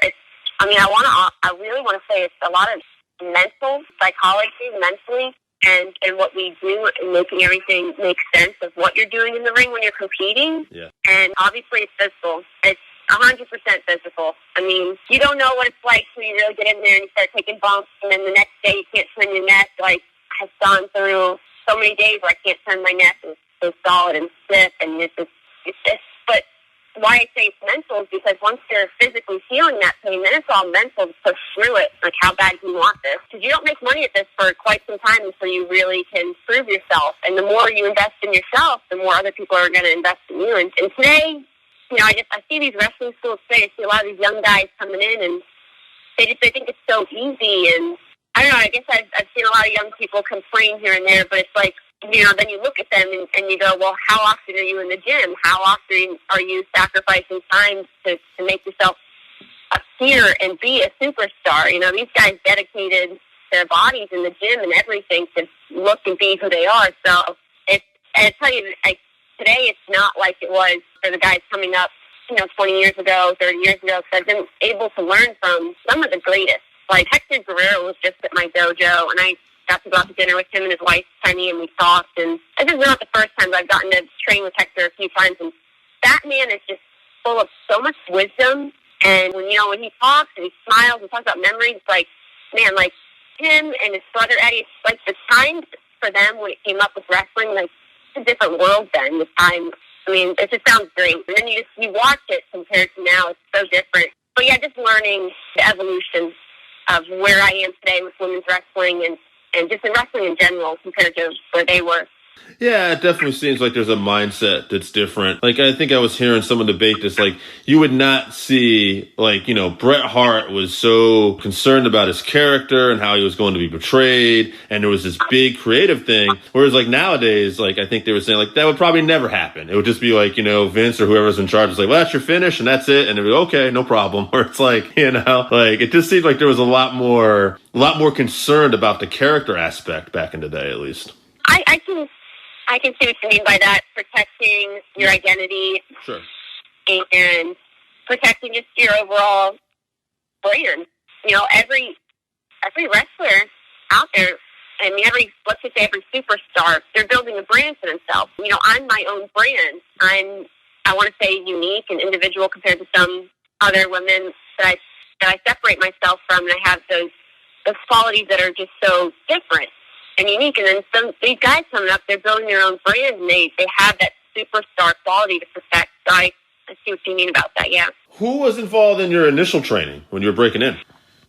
E: I really want to say it's a lot of mental psychology, mentally, and what we do and making everything make sense of what you're doing in the ring when you're competing.
A: Yeah.
E: And obviously it's physical. It's 100% physical. I mean, you don't know what it's like till you really get in there and you start taking bumps, and then the next day you can't turn your neck. Like, I've gone through so many days where I can't turn my neck. It's so solid and stiff, and it's but why I say it's mental is because once you're physically feeling that pain, then it's all mental to push through it. Like, how bad do you want this? Because you don't make money at this for quite some time until you really can prove yourself. And the more you invest in yourself, the more other people are going to invest in you. And today, I see these wrestling schools today. I see a lot of these young guys coming in, and they think it's so easy. And I don't know, I guess I've seen a lot of young people complain here and there, but it's like, then you look at them and you go, well, how often are you in the gym? How often are you sacrificing time to make yourself appear and be a superstar? These guys dedicated their bodies in the gym and everything to look and be who they are. So I tell you, today it's not like it was for the guys coming up, 20 years ago, 30 years ago, because I've been able to learn from some of the greatest. Like Hector Guerrero was just at my dojo, and I got to go out to dinner with him and his wife, Penny, and we talked. And this is not the first time I've gotten to train with Hector a few times. And that man is just full of so much wisdom. And when he talks and he smiles and talks about memories, it's like, man, like him and his brother Eddie, it's like the time for them when it came up with wrestling, like it's a different world then. The time, it just sounds great. And then you watch it compared to now, it's so different. But yeah, just learning the evolution of where I am today with women's wrestling and just in wrestling in general compared to where they were.
A: Yeah, it definitely seems like there's a mindset that's different. Like, I think I was hearing someone debate this, like, you would not see, like, Bret Hart was so concerned about his character and how he was going to be portrayed, and there was this big creative thing. Whereas, like, nowadays, like, I think they were saying, like, that would probably never happen. It would just be like, Vince or whoever's in charge was like, well, that's your finish, and that's it, and it'd be, okay, no problem. Or it's like, like, it just seemed like there was a lot more concerned about the character aspect back in the day, at least.
E: I can see what you mean by that, protecting your identity.
A: Sure.
E: And protecting just your overall brand. Every wrestler out there, let's just say every superstar, they're building a brand for themselves. I'm my own brand. I want to say unique and individual compared to some other women that I separate myself from, and I have those qualities that are just so different and unique. And then these guys coming up, they're building their own brand, and they have that superstar quality to protect. So I see what you mean about that, yeah.
A: Who was involved in your initial training when you were breaking in?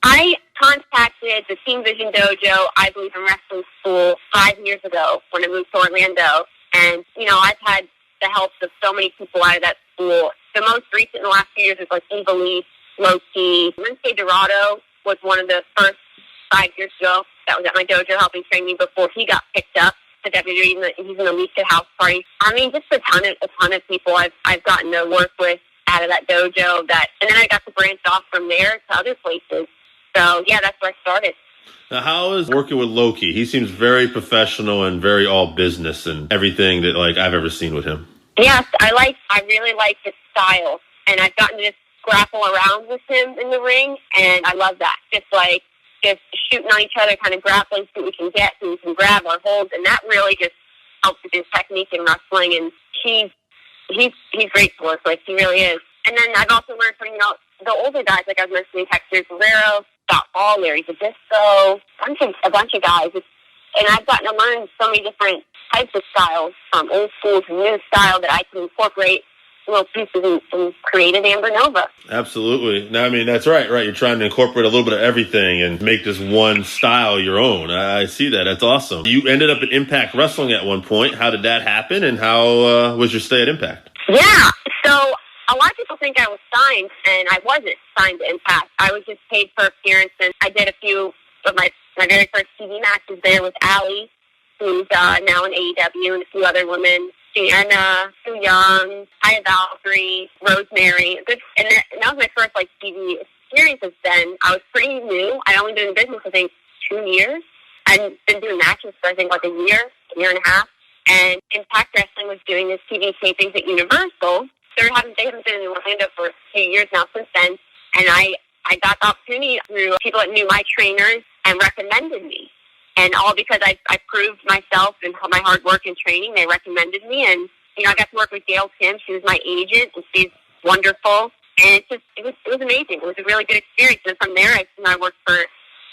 E: I contacted the Team Vision Dojo, I believe, in wrestling school 5 years ago when I moved to Orlando. And, I've had the help of so many people out of that school. The most recent in the last few years is like Eva Lee, Loki. Lindsay Dorado was one of the first 5 years ago that was at my dojo helping train me before he got picked up to WWE. He's an elite at House Party. Just a ton of people I've gotten to work with out of that dojo. And then I got to branch off from there to other places. So yeah, that's where I started.
A: Now, how is working with Loki? He seems very professional and very all business and everything that like I've ever seen with him.
E: Yes, I really like his style, and I've gotten to just grapple around with him in the ring, and I love that. Just shooting on each other, kind of grappling, so we can get, so we can grab our holds, and that really just helps with his technique in wrestling. And he's great to work with. He really is. And then I've also learned from the older guys, like I was mentioning, Hector Guerrero, Scott Hall, Larry Zbyszko, a bunch of guys. And I've gotten to learn so many different types of styles, from old school to new style, that I can incorporate little pieces and create an Amber Nova.
A: Absolutely. No, I mean, that's right. You're trying to incorporate a little bit of everything and make this one style your own. I see that. That's awesome. You ended up at Impact Wrestling at one point. How did that happen, and how was your stay at Impact?
E: Yeah. So a lot of people think I was signed, and I wasn't signed to Impact. I was just paid per appearance, and I did a few of my very first TV matches there with Allie, who's now in AEW, and a few other women. Sienna, Sue Young, Taya Valkyrie, Rosemary. And that was my first TV experiences then. I was pretty new. I'd only been in business, I think, 2 years. I'd been doing matches for, I think, a year and a half. And Impact Wrestling was doing this TV tapings at Universal. They haven't been in Orlando for a few years now since then. And I got the opportunity through people that knew my trainers and recommended me. And all because I proved myself and my hard work and training. They recommended me, and I got to work with Gail Kim. She was my agent, and she's wonderful. And it was amazing. It was a really good experience. And from there, I worked for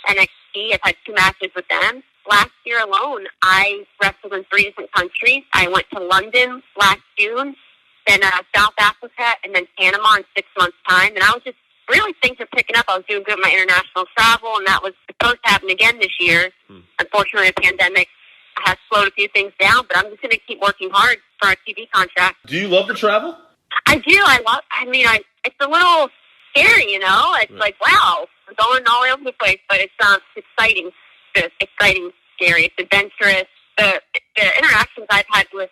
E: NXT. I've had 2 matches with them. Last year alone, I wrestled in 3 different countries. I went to London last June, then South Africa, and then Panama in 6 months' time. And I was just really, things are picking up. I was doing good with my international travel, and that was supposed to happen again this year. Unfortunately, the pandemic has slowed a few things down, but I'm just going to keep working hard for our TV contract.
A: Do you love to travel?
E: I do. It's a little scary, It's like, wow, I'm going all over the place, but it's exciting. It's exciting, scary. It's adventurous. The interactions I've had with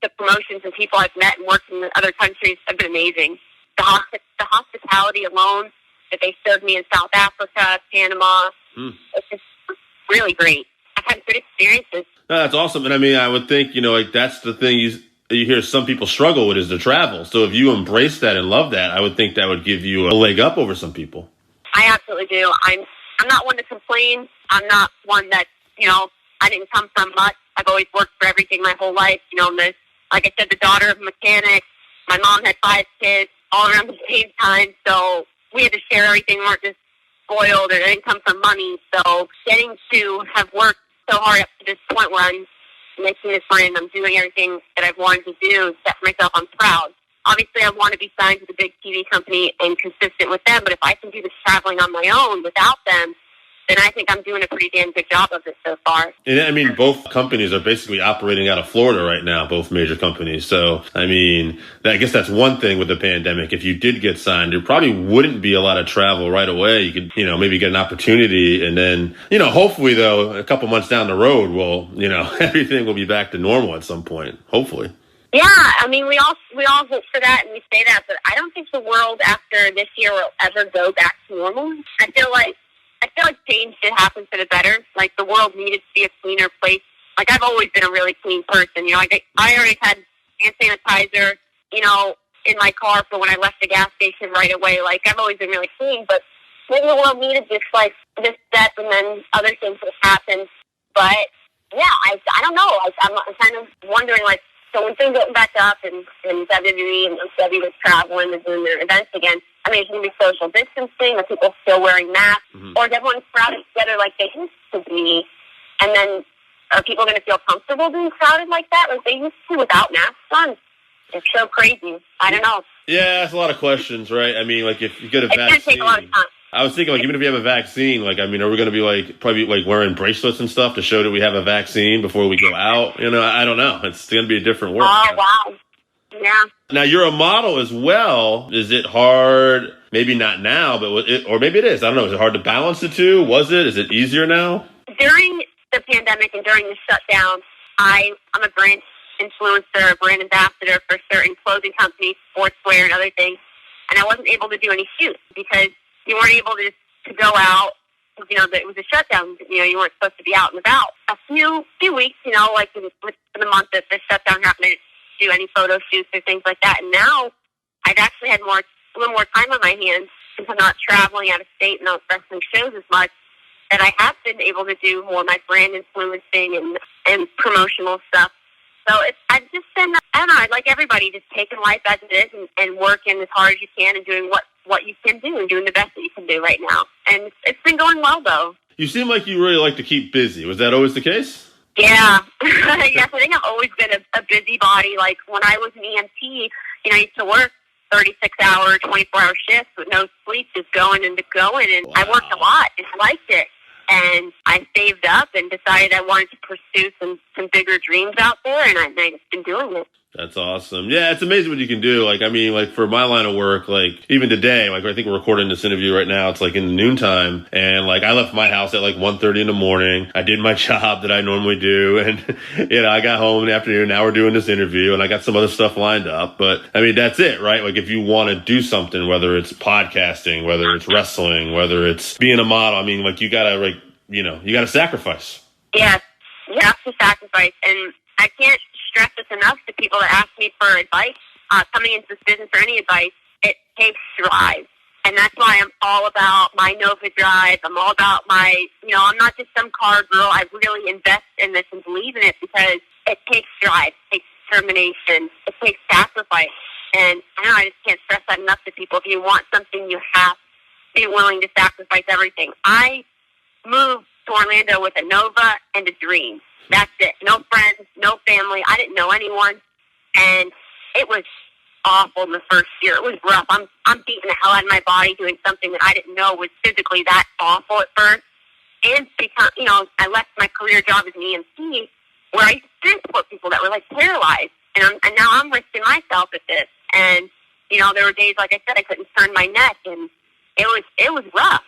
E: the promotions and people I've met and worked in other countries have been amazing. The hospitality alone that they served me in South Africa, Panama, it's just really great. I've had good experiences.
A: No, that's awesome. And I would think, that's the thing you hear some people struggle with, is the travel. So if you embrace that and love that, I would think that would give you a leg up over some people.
E: I absolutely do. I'm not one to complain. I'm not one that, I didn't come from much. I've always worked for everything my whole life. Like I said, the daughter of a mechanic. My mom had 5 kids all around the same time, so we had to share everything. We weren't just spoiled, or it didn't come from money. So getting to have worked so hard up to this point where I'm making this money and I'm doing everything that I've wanted to do, set for myself, I'm proud. Obviously, I want to be signed to the big TV company and consistent with them, but if I can do this traveling on my own without them, then I think I'm doing a pretty damn good job of it so far.
A: And both companies are basically operating out of Florida right now, both major companies. So, I guess that's one thing with the pandemic. If you did get signed, there probably wouldn't be a lot of travel right away. You could, maybe get an opportunity, and then, hopefully though, a couple months down the road, everything will be back to normal at some point, hopefully.
E: Yeah, we all hope for that, and we say that, but I don't think the world after this year will ever go back to normal. I feel like change did happen for the better. Like, the world needed to be a cleaner place. Like, I've always been a really clean person. I already had hand sanitizer, in my car for when I left the gas station right away. Like, I've always been really clean, but maybe the world needed this step, and then other things would happen. But, yeah, I don't know. I'm kind of wondering, so when things open back up and WWE and WWE was traveling and doing their events again, it's going to be social distancing, are people still wearing masks, or is everyone crowded together like they used to be? And then are people going to feel comfortable being crowded like that, like they used to, without masks on? It's so crazy. I don't know.
A: Yeah, that's a lot of questions, right? If you get a vaccine,
E: it's going to take a lot of time.
A: I was thinking, even if you have a vaccine, are we going to be probably wearing bracelets and stuff to show that we have a vaccine before we go out? I don't know. It's going to be a different world.
E: Oh, wow. Yeah.
A: Now, you're a model as well. Is it hard? Maybe not now, but or maybe it is. I don't know. Is it hard to balance the two? Was it? Is it easier now?
E: During the pandemic and during the shutdown, I'm a brand influencer, a brand ambassador for certain clothing companies, sportswear, and other things. And I wasn't able to do any shoots because you weren't able to go out. You know, it was a shutdown. You know, you weren't supposed to be out and about. A few weeks, you know, like within the month that the shutdown happened, I didn't do any photo shoots or things like that. And now I've actually had a little more time on my hands since I'm not traveling out of state and not wrestling shows as much, that I have been able to do more of my brand influencing and promotional stuff. So I've just been, I don't know, like everybody, just taking life as it is and working as hard as you can and doing what you can do and doing the best that you can do right now. And it's been going well, though.
A: You seem like you really like to keep busy. Was that always the case?
E: Yeah. Yes, I think I've always been a busybody. Like when I was an EMT, you know, I used to work 36-hour, 24-hour shifts with no sleep, just going and going. And
A: Wow.
E: I worked a lot and liked it. And I saved up and decided I wanted to pursue some bigger dreams out there, and I've been doing it.
A: That's awesome. Yeah, it's amazing what you can do. Like, I mean, like for my line of work, like even today, like I think we're recording this interview right now. It's like in the noontime, and like I left my house at like 1:30 in the morning. I did my job that I normally do, and you know, I got home in the afternoon. Now we're doing this interview, and I got some other stuff lined up. But I mean, that's it, right? Like if you want to do something, whether it's podcasting, whether it's wrestling, whether it's being a model, I mean, like you gotta like, you know, you gotta sacrifice.
E: Yes, you have to sacrifice, and I can't stress this enough to people that ask me for advice, coming into this business or any advice. It takes drive. And that's why I'm all about my Nova Drive. I'm all about I'm not just some car girl. I really invest in this and believe in it because it takes drive, it takes determination, it takes sacrifice. And I just can't stress that enough to people. If you want something, you have to be willing to sacrifice everything. I moved to Orlando with a Nova and a dream. That's it. No friends, no family. I didn't know anyone. And it was awful in the first year. It was rough. I'm beating the hell out of my body doing something that I didn't know was physically that awful at first. And because, I left my career job as an EMT where I used to transport people that were like paralyzed. And now I'm risking myself at this. And, there were days, like I said, I couldn't turn my neck, and it was rough.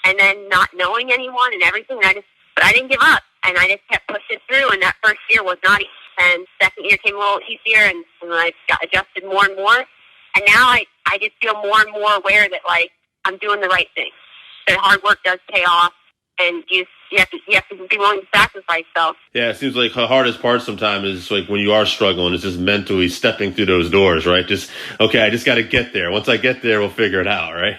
E: And then not knowing anyone and everything, but I didn't give up. And I just kept pushing through, and that first year was not easy. And second year came a little easier, and I got adjusted more and more. And now I just feel more and more aware that, I'm doing the right thing. That hard work does pay off, and you have to be willing to sacrifice yourself.
A: Yeah, it seems like the hardest part sometimes is like when you are struggling, it's just mentally stepping through those doors, right? I just got to get there. Once I get there, we'll figure it out, right?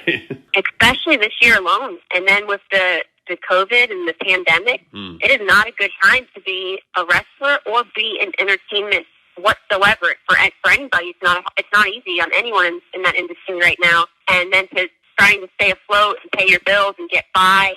E: Especially this year alone. And then with the COVID and the pandemic, It is not a good time to be a wrestler or be in entertainment whatsoever for anybody. It's not easy on anyone in that industry right now. And then trying to stay afloat and pay your bills and get by,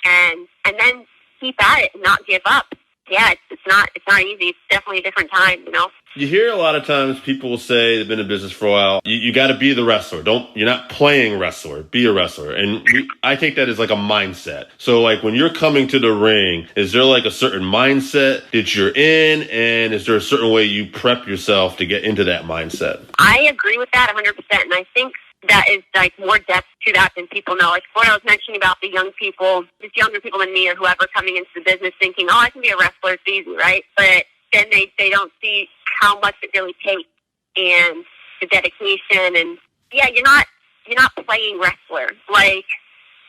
E: and then keep at it and not give up. Yeah, it's not easy. It's definitely a different time,
A: You hear a lot of times people will say they've been in business for a while. You got to be the wrestler. You're not playing wrestler. Be a wrestler. And I take that as like a mindset. So like when you're coming to the ring, is there like a certain mindset that you're in, and is there a certain way you prep yourself to get into that mindset?
E: I agree with that 100%, and I think that is like more depth to that than people know. Like what I was mentioning about the young people, just younger people than me or whoever coming into the business thinking, I can be a wrestler, it's easy, right? But then they don't see how much it really takes and the dedication. And yeah, you're not playing wrestler. Like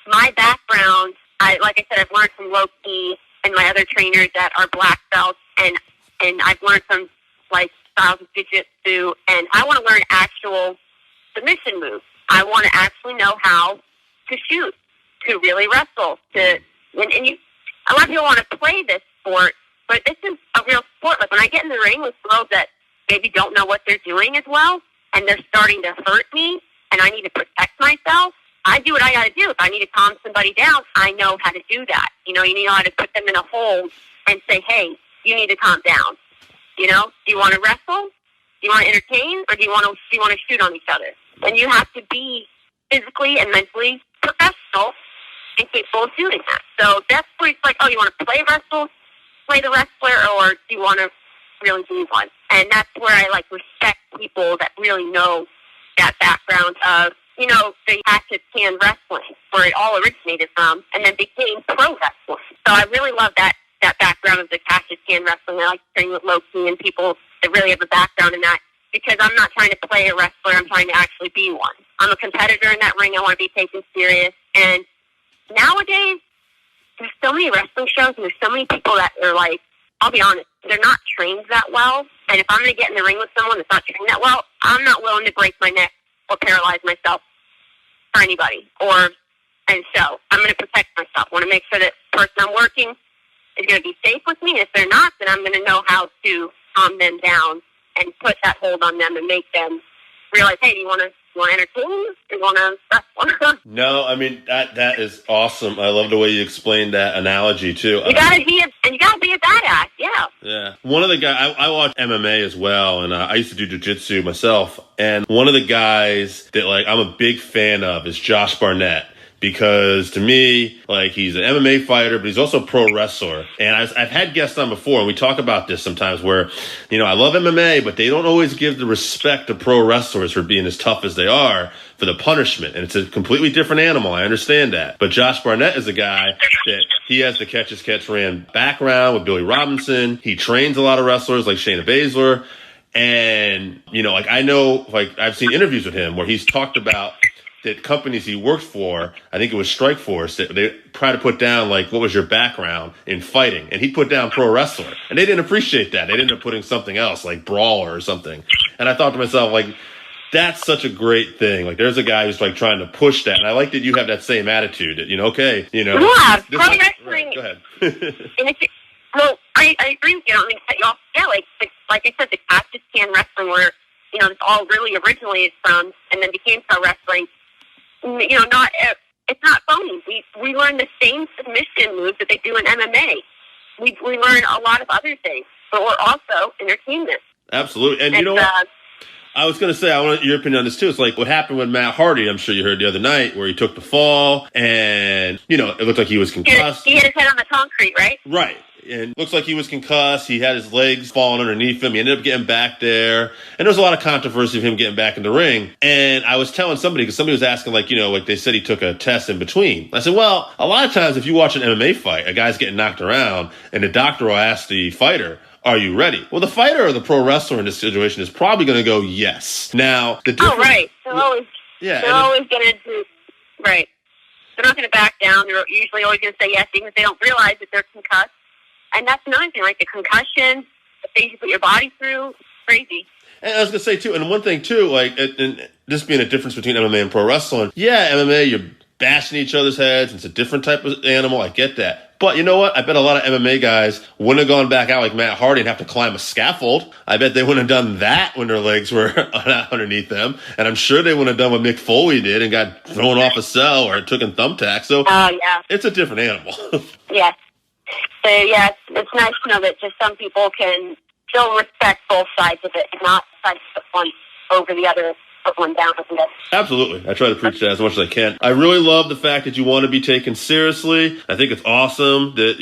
E: my background, like I said, I've learned from Loki and my other trainers that are black belts, and I've learned some like styles of jiu-jitsu, and I want to learn actual submission moves. I want to actually know how to shoot, to really wrestle, a lot of people want to play this sport, but this is a real sport. Like when I get in the ring with girls that maybe don't know what they're doing as well, and they're starting to hurt me, and I need to protect myself, I do what I got to do. If I need to calm somebody down, I know how to do that. You know how to put them in a hold and say, hey, you need to calm down. Do you want to wrestle? Do you want to entertain, or do you want to shoot on each other? And you have to be physically and mentally professional and capable of doing that. So that's where it's like, you want to play the wrestler, or do you want to really be one? And that's where I respect people that really know that background of, the hatchet can wrestling, where it all originated from, and then became pro wrestling. So I really love that background of the hatchet Can Wrestling. I like to train with Loki and people that really have a background in that, because I'm not trying to play a wrestler. I'm trying to actually be one. I'm a competitor in that ring. I want to be taken serious. And nowadays, there's so many wrestling shows and there's so many people that are like, I'll be honest, they're not trained that well. And if I'm going to get in the ring with someone that's not trained that well, I'm not willing to break my neck or paralyze myself for anybody. And so I'm going to protect myself. I want to make sure that the person I'm working is going to be safe with me. And if they're not, then I'm going to know how to calm them down and put that hold on them and make them realize, hey, do you want to entertain? Do you want to wrestle?
A: No, I mean, that is awesome. I love the way you explained that analogy, too.
E: You got to be a badass, yeah.
A: Yeah. One of the guys, I watch MMA as well, and I used to do jiu-jitsu myself. And one of the guys that, like, I'm a big fan of is Josh Barnett. Because to me, like, he's an MMA fighter, but he's also a pro wrestler. And I've had guests on before, and we talk about this sometimes where, you know, I love MMA, but they don't always give the respect to pro wrestlers for being as tough as they are for the punishment. And it's a completely different animal. I understand that. But Josh Barnett is a guy that he has the catch as catch ran background with Billy Robinson. He trains a lot of wrestlers like Shayna Baszler. And, you know, like, I know, like, I've seen interviews with him where he's talked about that companies he worked for, I think it was Strikeforce, that they try to put down, like, what was your background in fighting? And he put down pro wrestler. And they didn't appreciate that. They ended up putting something else, like brawler or something. And I thought to myself, like, that's such a great thing. Like, there's a guy who's, like, trying to push that. And I like that you have that same attitude that, you know, okay, you know.
E: Yeah, pro wrestling.
A: Right, go ahead.
E: And well, I agree with you. I don't mean to cut you off. Yeah, like I said, the Cactus Can Wrestling, where, you know, it's all really originated from and then became pro wrestling. You know, it's not phony. We learn the same submission moves that they do in MMA. We learn a lot of other things, but we're also entertainment.
A: Absolutely. And you know what? I was going to say, I want your opinion on this too. It's like what happened with Matt Hardy, I'm sure you heard the other night, where he took the fall and, you know, it looked like he was concussed.
E: He hit his head on the concrete, right?
A: Right. And looks like he was concussed. He had his legs falling underneath him. He ended up getting back there. And there was a lot of controversy of him getting back in the ring. And I was telling somebody, because somebody was asking, like, you know, like they said he took a test in between. I said, well, a lot of times if you watch an MMA fight, a guy's getting knocked around and the doctor will ask the fighter, are you ready? Well, the fighter or the pro wrestler in this situation is probably going to go yes. Now, the difference...
E: Oh, right. They're always going to do... Right. They're not going to back down. They're usually always going to say yes, even if they don't realize that they're concussed. And that's another thing, like the concussion, the things you put your body through, crazy.
A: And I was going to say, too, and one thing, too, like, and this being a difference between MMA and pro wrestling, yeah, MMA, you're bashing each other's heads. It's a different type of animal. I get that. But you know what? I bet a lot of MMA guys wouldn't have gone back out like Matt Hardy and have to climb a scaffold. I bet they wouldn't have done that when their legs were underneath them. And I'm sure they wouldn't have done what Mick Foley did and got thrown off a cell or took in thumbtacks. So
E: yeah.
A: It's a different animal.
E: Yes. So, yeah, it's nice to know that just some people can still respect both sides of it and not try to put one over the other, put one down.
A: Absolutely. I try to preach that as much as I can. I really love the fact that you want to be taken seriously. I think it's awesome that,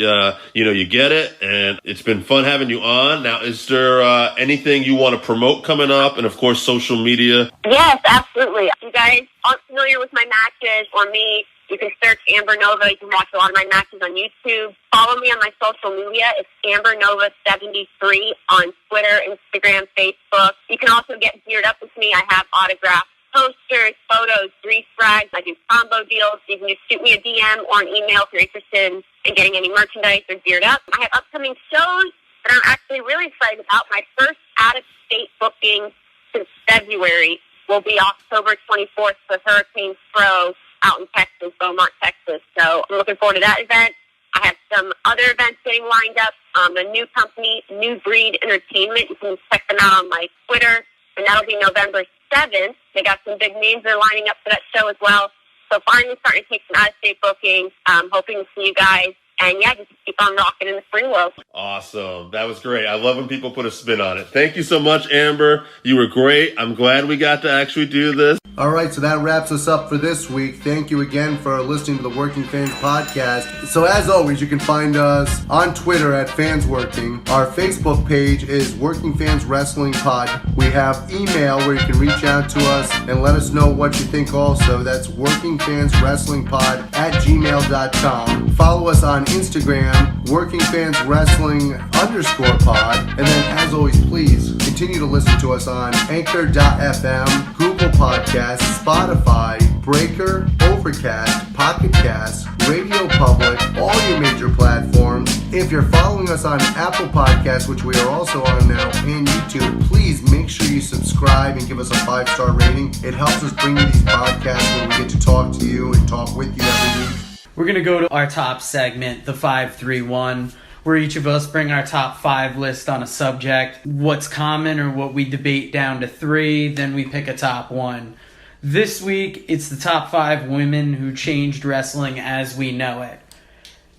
A: you know, you get it, and it's been fun having you on. Now, is there anything you want to promote coming up? And, of course, social media?
E: Yes, absolutely. If you guys aren't familiar with my matches or me, you can search Amber Nova. You can watch a lot of my matches on YouTube. Follow me on my social media. It's Amber Nova 73 on Twitter, Instagram, Facebook. You can also get geared up with me. I have autographed posters, photos, grease rags. I do combo deals. You can just shoot me a DM or an email if you're interested in getting any merchandise or geared up. I have upcoming shows that I'm actually really excited about. My first out-of-state booking since February will be October 24th for Hurricane Pro out in Texas, Beaumont, Texas. So I'm looking forward to that event. I have some other events getting lined up. A new company, New Breed Entertainment. You can check them out on my Twitter. And that'll be November 7th. They got some big names that are lining up for that show as well. So finally starting to take some out-of-state bookings. Hoping to see you guys. And yeah, just keep on rocking in the free world.
A: Awesome. That was great. I love when people put a spin on it. Thank you so much, Amber. You were great. I'm glad we got to actually do this.
G: All right, so that wraps us up for this week. Thank you again for listening to the Working Fans Podcast. So as always, you can find us on Twitter at FansWorking. Our Facebook page is Working Fans Wrestling Pod. We have email where you can reach out to us and let us know what you think also. That's workingfanswrestlingpod@gmail.com. Follow us on Instagram, Working Fans Wrestling _pod. And then, as always, please continue to listen to us on Anchor.fm, Google Podcasts, Spotify, Breaker, Overcast, Pocket Cast, Radio Public, all your major platforms. If you're following us on Apple Podcasts, which we are also on now, and YouTube, please make sure you subscribe and give us a 5-star rating. It helps us bring you these podcasts where we get to talk to you and talk with you every week.
H: We're going to go to our top segment, the 5-3-1, where each of us bring our top 5 list on a subject, what's common or what we debate down to 3, then we pick a top 1. This week, it's the top 5 women who changed wrestling as we know it.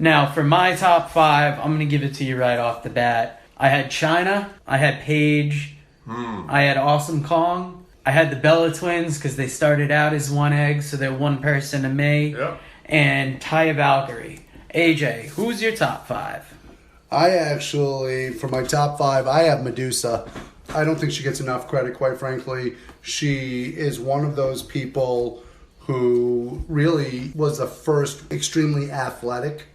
H: Now, for my top 5, I'm going to give it to you right off the bat. I had Chyna, I had Paige, I had Awesome Kong, I had the Bella Twins because they started out as one egg, so they're one person of me, and Taya Valkyrie. AJ, who's your top 5?
G: I actually, for my top 5, I have Medusa. I don't think she gets enough credit, quite frankly. She is one of those people who really was the first extremely athletic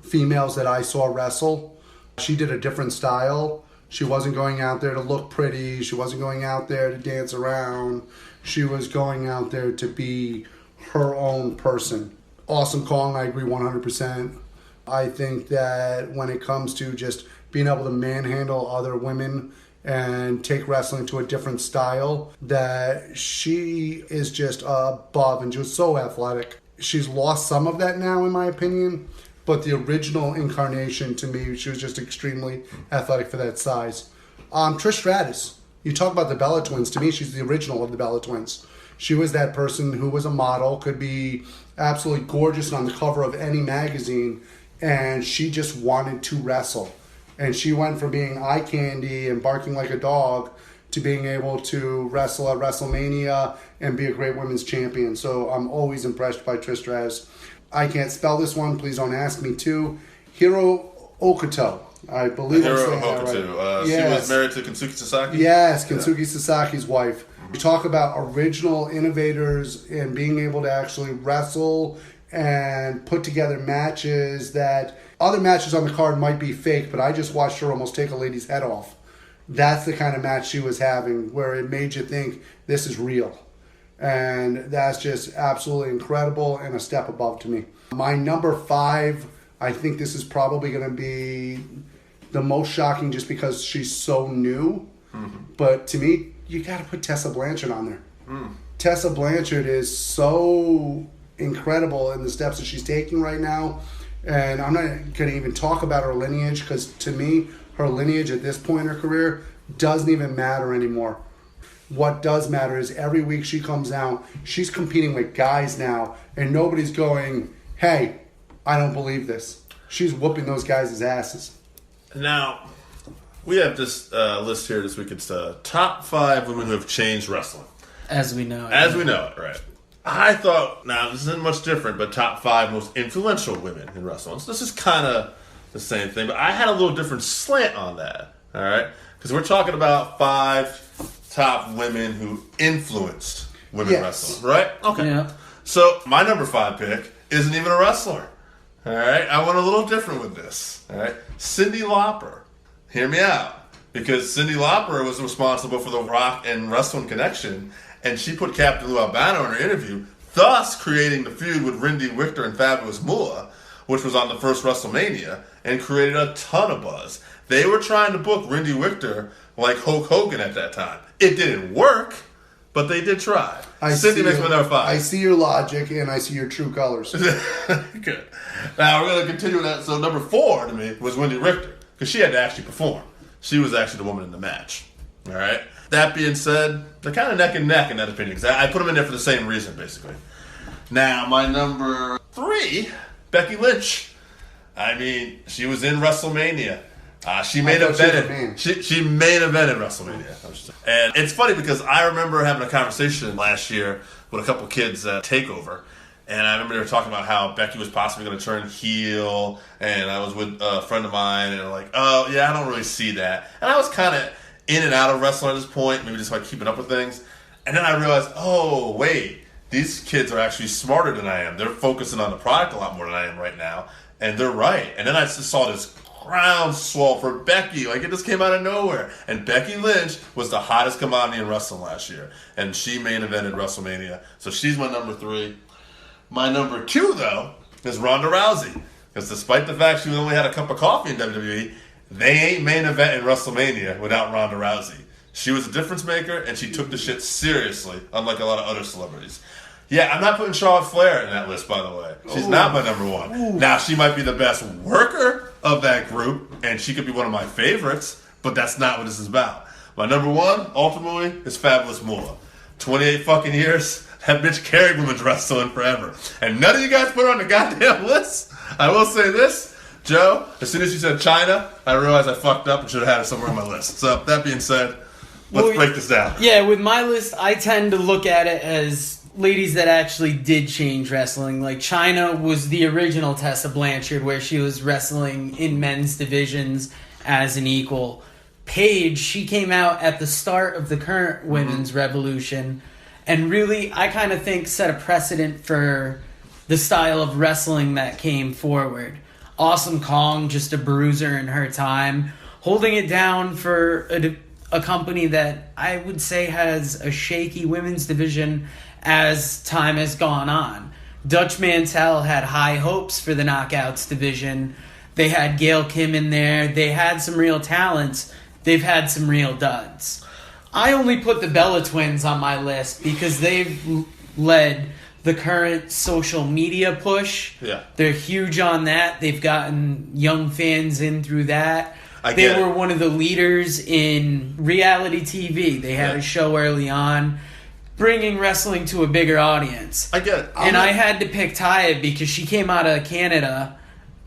G: females that I saw wrestle. She did a different style. She wasn't going out there to look pretty. She wasn't going out there to dance around. She was going out there to be her own person. Awesome Kong, I agree 100%. I think that when it comes to just being able to manhandle other women and take wrestling to a different style, that she is just above and just so athletic. She's lost some of that now, in my opinion, but the original incarnation, to me, she was just extremely athletic for that size. Trish Stratus, you talk about the Bella Twins. To me, she's the original of the Bella Twins. She was that person who was a model, could be absolutely gorgeous on the cover of any magazine, and she just wanted to wrestle. And she went from being eye candy and barking like a dog to being able to wrestle at WrestleMania and be a great women's champion. So I'm always impressed by Trish Stratus. I can't spell this one. Please don't ask me to. Hiro Okuto. I believe I'm saying that right.
A: She was married to Kensuke Sasaki?
G: Yes, Kensuke Sasaki's wife. You talk about original innovators and being able to actually wrestle and put together matches that other matches on the card might be fake, but I just watched her almost take a lady's head off. That's the kind of match she was having where it made you think this is real. And that's just absolutely incredible and a step above to me. My number 5, I think this is probably going to be the most shocking just because she's so new. But to me, you got to put Tessa Blanchard on there. Tessa Blanchard is so incredible in the steps that she's taking right now. And I'm not going to even talk about her lineage because to me, her lineage at this point in her career doesn't even matter anymore. What does matter is every week she comes out, she's competing with guys now, and nobody's going, hey, I don't believe this. She's whooping those guys' asses.
A: Now, we have this list here this week. It's the top 5 women who have changed wrestling.
H: As we know it.
A: As we know it, right. I thought, now this isn't much different, but top 5 most influential women in wrestling. So this is kind of the same thing, but I had a little different slant on that, all right? Because we're talking about 5 top women who influenced women wrestling, right? Okay.
H: Yeah.
A: So my number 5 pick isn't even a wrestler, all right? I went a little different with this, all right? Cyndi Lauper. Hear me out. Because Cyndi Lauper was responsible for the Rock and Wrestling connection, and she put Captain Lou Albano in her interview, thus creating the feud with Rindy Victor and Fabulous Moolah, which was on the first WrestleMania, and created a ton of buzz. They were trying to book Rindy Victor like Hulk Hogan at that time. It didn't work, but they did try. Cyndi makes my number 5.
G: I see your logic, and I see your true colors.
A: Good. Now, we're going to continue with that. So, number 4 to me was Rindy Victor, because she had to actually perform. She was actually the woman in the match. All right? That being said, they're kind of neck and neck in that opinion, because I put them in there for the same reason, basically. Now, my number 3, Becky Lynch. I mean, she was in WrestleMania. She main evented. She main evented WrestleMania. And it's funny because I remember having a conversation last year with a couple kids at TakeOver. And I remember they were talking about how Becky was possibly going to turn heel. And I was with a friend of mine and like, oh, yeah, I don't really see that. And I was kind of in and out of wrestling at this point, maybe just like keeping up with things. And then I realized, oh, wait, these kids are actually smarter than I am. They're focusing on the product a lot more than I am right now. And they're right. And then I just saw this groundswell for Becky. Like, it just came out of nowhere. And Becky Lynch was the hottest commodity in wrestling last year. And she main evented WrestleMania. So she's my number 3. My number 2, though, is Ronda Rousey. Because despite the fact she only had a cup of coffee in WWE, they ain't main event in WrestleMania without Ronda Rousey. She was a difference maker, and she took the shit seriously, unlike a lot of other celebrities. Yeah, I'm not putting Charlotte Flair in that list, by the way. She's not my number 1. Ooh. Now, she might be the best worker of that group, and she could be one of my favorites, but that's not what this is about. My number 1, ultimately, is Fabulous Moolah. 28 fucking years, that bitch carried women's wrestling forever. And none of you guys put her on the goddamn list. I will say this, Joe, as soon as you said China, I realized I fucked up and should have had it somewhere on my list. So, that being said, let's break this down.
H: Yeah, with my list, I tend to look at it as ladies that actually did change wrestling. Like, Chyna was the original Tessa Blanchard, where she was wrestling in men's divisions as an equal. Paige, she came out at the start of the current women's revolution, and really, I kind of think set a precedent for the style of wrestling that came forward. Awesome Kong, just a bruiser in her time, holding it down for a company that I would say has a shaky women's division as time has gone on. Dutch Mantel had high hopes for the Knockouts division. They had Gail Kim in there. They had some real talents. They've had some real duds. I only put the Bella Twins on my list because they've led the current social media push.
A: Yeah.
H: They're huge on that. They've gotten young fans in through that. They were one of the leaders in reality TV. They had a show early on, bringing wrestling to a bigger audience.
A: I get it.
H: I had to pick Taya because she came out of Canada,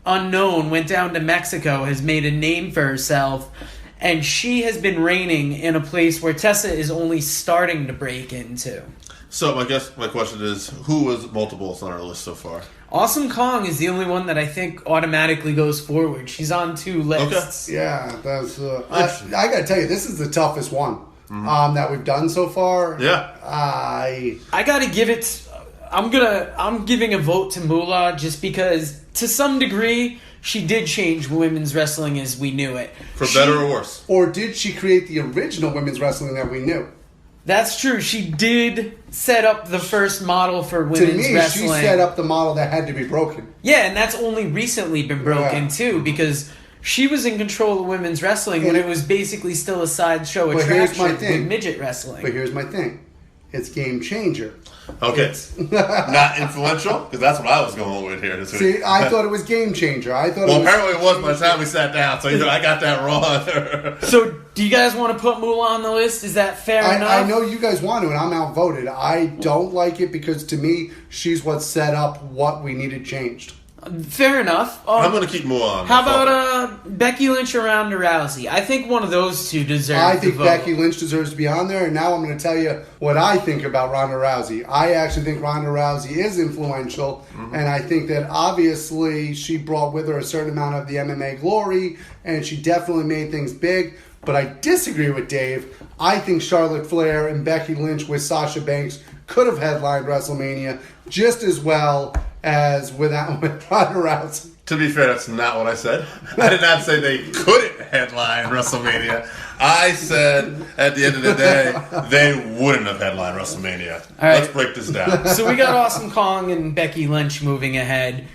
H: unknown, went down to Mexico, has made a name for herself, and she has been reigning in a place where Tessa is only starting to break into.
A: So I guess my question is, who was multiples on our list so far?
H: Awesome Kong is the only one that I think automatically goes forward. She's on 2 lists.
A: Okay.
G: Yeah, that's. I gotta tell you, this is the toughest one that we've done so far.
A: Yeah.
H: I gotta give it. I'm giving a vote to Moolah just because, to some degree, she did change women's wrestling as we knew it.
A: For better or worse.
G: Or did she create the original women's wrestling that we knew?
H: That's true. She did set up the first model for women's wrestling.
G: She set up the model that had to be broken.
H: Yeah, and that's only recently been broken, too, because she was in control of women's wrestling when it was basically still a sideshow attraction with midget wrestling.
G: But here's my thing. It's game changer.
A: Okay. Not influential? Because that's what I was going with here this week.
G: See, I thought it was game changer.
A: Apparently it was by the time we sat down, so I got that wrong.
H: So, do you guys want to put Moolah on the list? Is that fair enough?
G: I know you guys want to, and I'm outvoted. I don't like it because, to me, she's what set up what we needed changed.
H: Fair enough.
A: I'm going to keep Moolah on.
H: How about Becky Lynch or Ronda Rousey? I think one of those two deserves
G: I think
H: the vote.
G: Becky Lynch deserves to be on there, and now I'm going to tell you what I think about Ronda Rousey. I actually think Ronda Rousey is influential, and I think that obviously she brought with her a certain amount of the MMA glory, and she definitely made things big. But I disagree with Dave. I think Charlotte Flair and Becky Lynch with Sasha Banks could have headlined WrestleMania just as well as with Ronda Rousey.
A: To be fair, that's not what I said. I did not say they couldn't headline WrestleMania. I said, at the end of the day, they wouldn't have headlined WrestleMania. All right. Let's break this down.
H: So we got Awesome Kong and Becky Lynch moving ahead.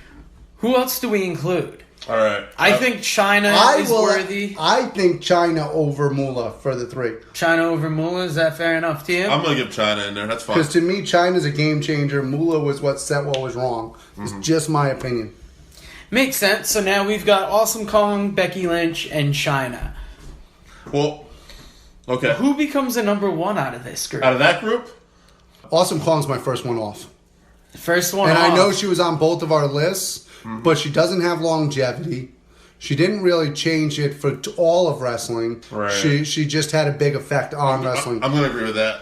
H: Who else do we include?
A: All right.
H: I think Chyna is worthy.
G: I think Chyna over Moolah for the 3.
H: Chyna over Moolah, is that fair enough to you?
A: I'm going to give Chyna in there. That's fine.
G: Because to me, Chyna's a game changer. Moolah was what set what was wrong. It's just my opinion.
H: Makes sense. So now we've got Awesome Kong, Becky Lynch, and Chyna.
A: Well, okay.
H: Who becomes a number 1 out of this group?
A: Out of that group?
G: Awesome Kong's my first one off.
H: First one
G: and
H: off.
G: I know she was on both of our lists, but she doesn't have longevity. She didn't really change it for all of wrestling.
A: Right.
G: She just had a big effect on wrestling.
A: I'm going to agree with that.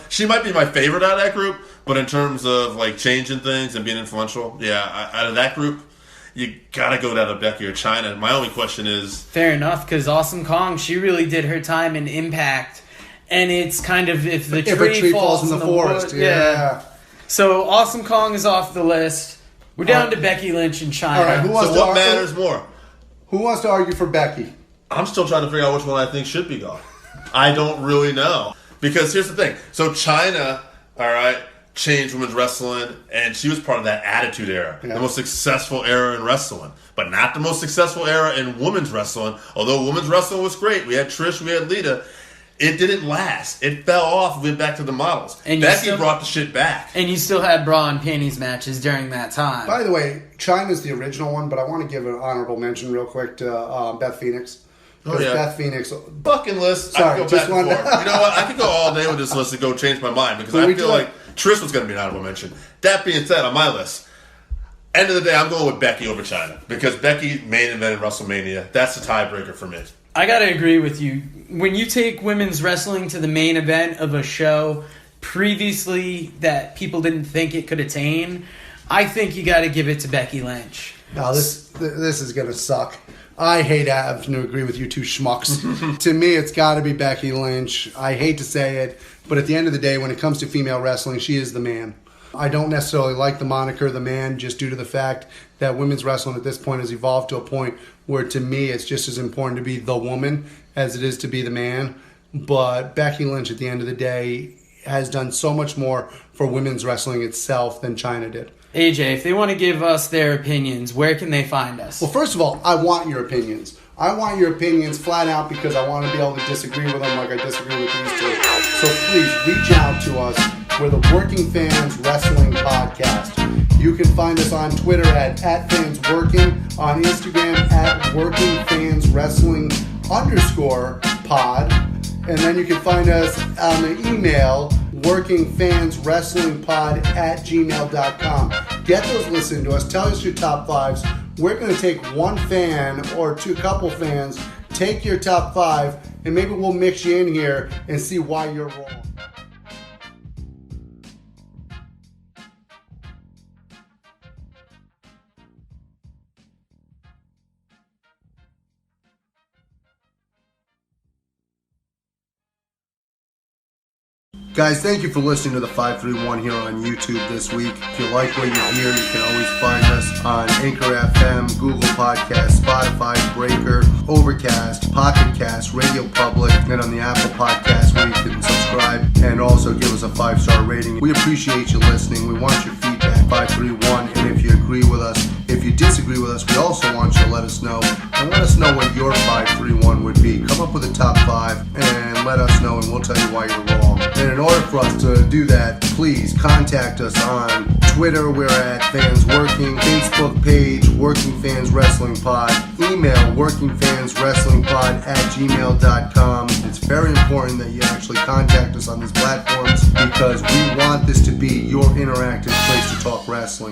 A: She might be my favorite out of that group, but in terms of like changing things and being influential, out of that group, you got to go down to Becky or Chyna. My only question is...
H: Fair enough, because Awesome Kong, she really did her time in Impact, and it's kind of if a tree falls in the forest.
G: Yeah.
H: So Awesome Kong is off the list. We're down to Becky Lynch and China.
G: All right, who wants
A: So
G: to
A: what
G: argue?
A: matters more?
G: Who wants to argue for Becky?
A: I'm still trying to figure out which one I think should be gone. I don't really know. Because here's the thing. So China, all right, changed women's wrestling, and she was part of that Attitude Era,
G: Yeah.
A: the most successful era in wrestling, but not the most successful era in women's wrestling. Although women's wrestling was great, we had Trish, we had Lita. It didn't last. It fell off. Went back to the models.
H: And you
A: Becky
H: still-
A: brought the shit back.
H: And you still had bra and panties matches during that time.
G: By the way, China's the original one, but I want to give an honorable mention real quick to Beth Phoenix.
A: Oh, yeah.
G: Beth Phoenix.
A: Fucking list.
G: Sorry,
A: I could go
G: just
A: back and
G: wanted-
A: forth. You know what? I could go all day with this list and go change my mind because
G: But
A: I
G: we
A: feel
G: do-
A: like Trish was going to be an honorable mention. That being said, on my list, end of the day, I'm going with Becky over China because Becky main evented WrestleMania. That's the tiebreaker for me.
H: I gotta agree with you. When you take women's wrestling to the main event of a show previously that people didn't think it could attain, I think you gotta give it to Becky Lynch.
G: Now this is gonna suck. I hate having to agree with you two schmucks. To me, it's got to be Becky Lynch. I hate to say it, but at the end of the day, when it comes to female wrestling, she is the man. I don't necessarily like the moniker the man just due to the fact that women's wrestling at this point has evolved to a point where to me it's just as important to be the woman as it is to be the man. But Becky Lynch at the end of the day has done so much more for women's wrestling itself than China did.
H: AJ, if they want to give us their opinions, where can they find us?
G: Well, first of all, I want your opinions. I want your opinions flat out because I want to be able to disagree with them like I disagree with these two. So please reach out to us. We're the Working Fans Wrestling Podcast. You can find us on Twitter at @fansworking, on Instagram at workingfanswrestling_pod, and then you can find us on the email workingfanswrestlingpod@gmail.com. Get those listened to us. Tell us your top fives. We're going to take one fan or couple fans, take your top five, and maybe we'll mix you in here and see why you're wrong. Guys, thank you for listening to the 531 here on YouTube this week. If you like what you hear, you can always find us on Anchor FM, Google Podcasts, Spotify, Breaker, Overcast, Pocket Cast, Radio Public, and on the Apple Podcast where you can subscribe and also give us a 5-star rating. We appreciate you listening. We want your feedback, 531, and if you agree with us, if you disagree with us, we also want you to let us know. And let us know what your 531 would be. Come up with a top 5 and let us know, and we'll tell you why you're wrong. And in order for us to do that, please contact us on Twitter. We're at Fans Working. Facebook page, Working Fans Wrestling Pod. Email workingfanswrestlingpod@gmail.com. It's very important that you actually contact us on these platforms because we want this to be your interactive place to talk wrestling.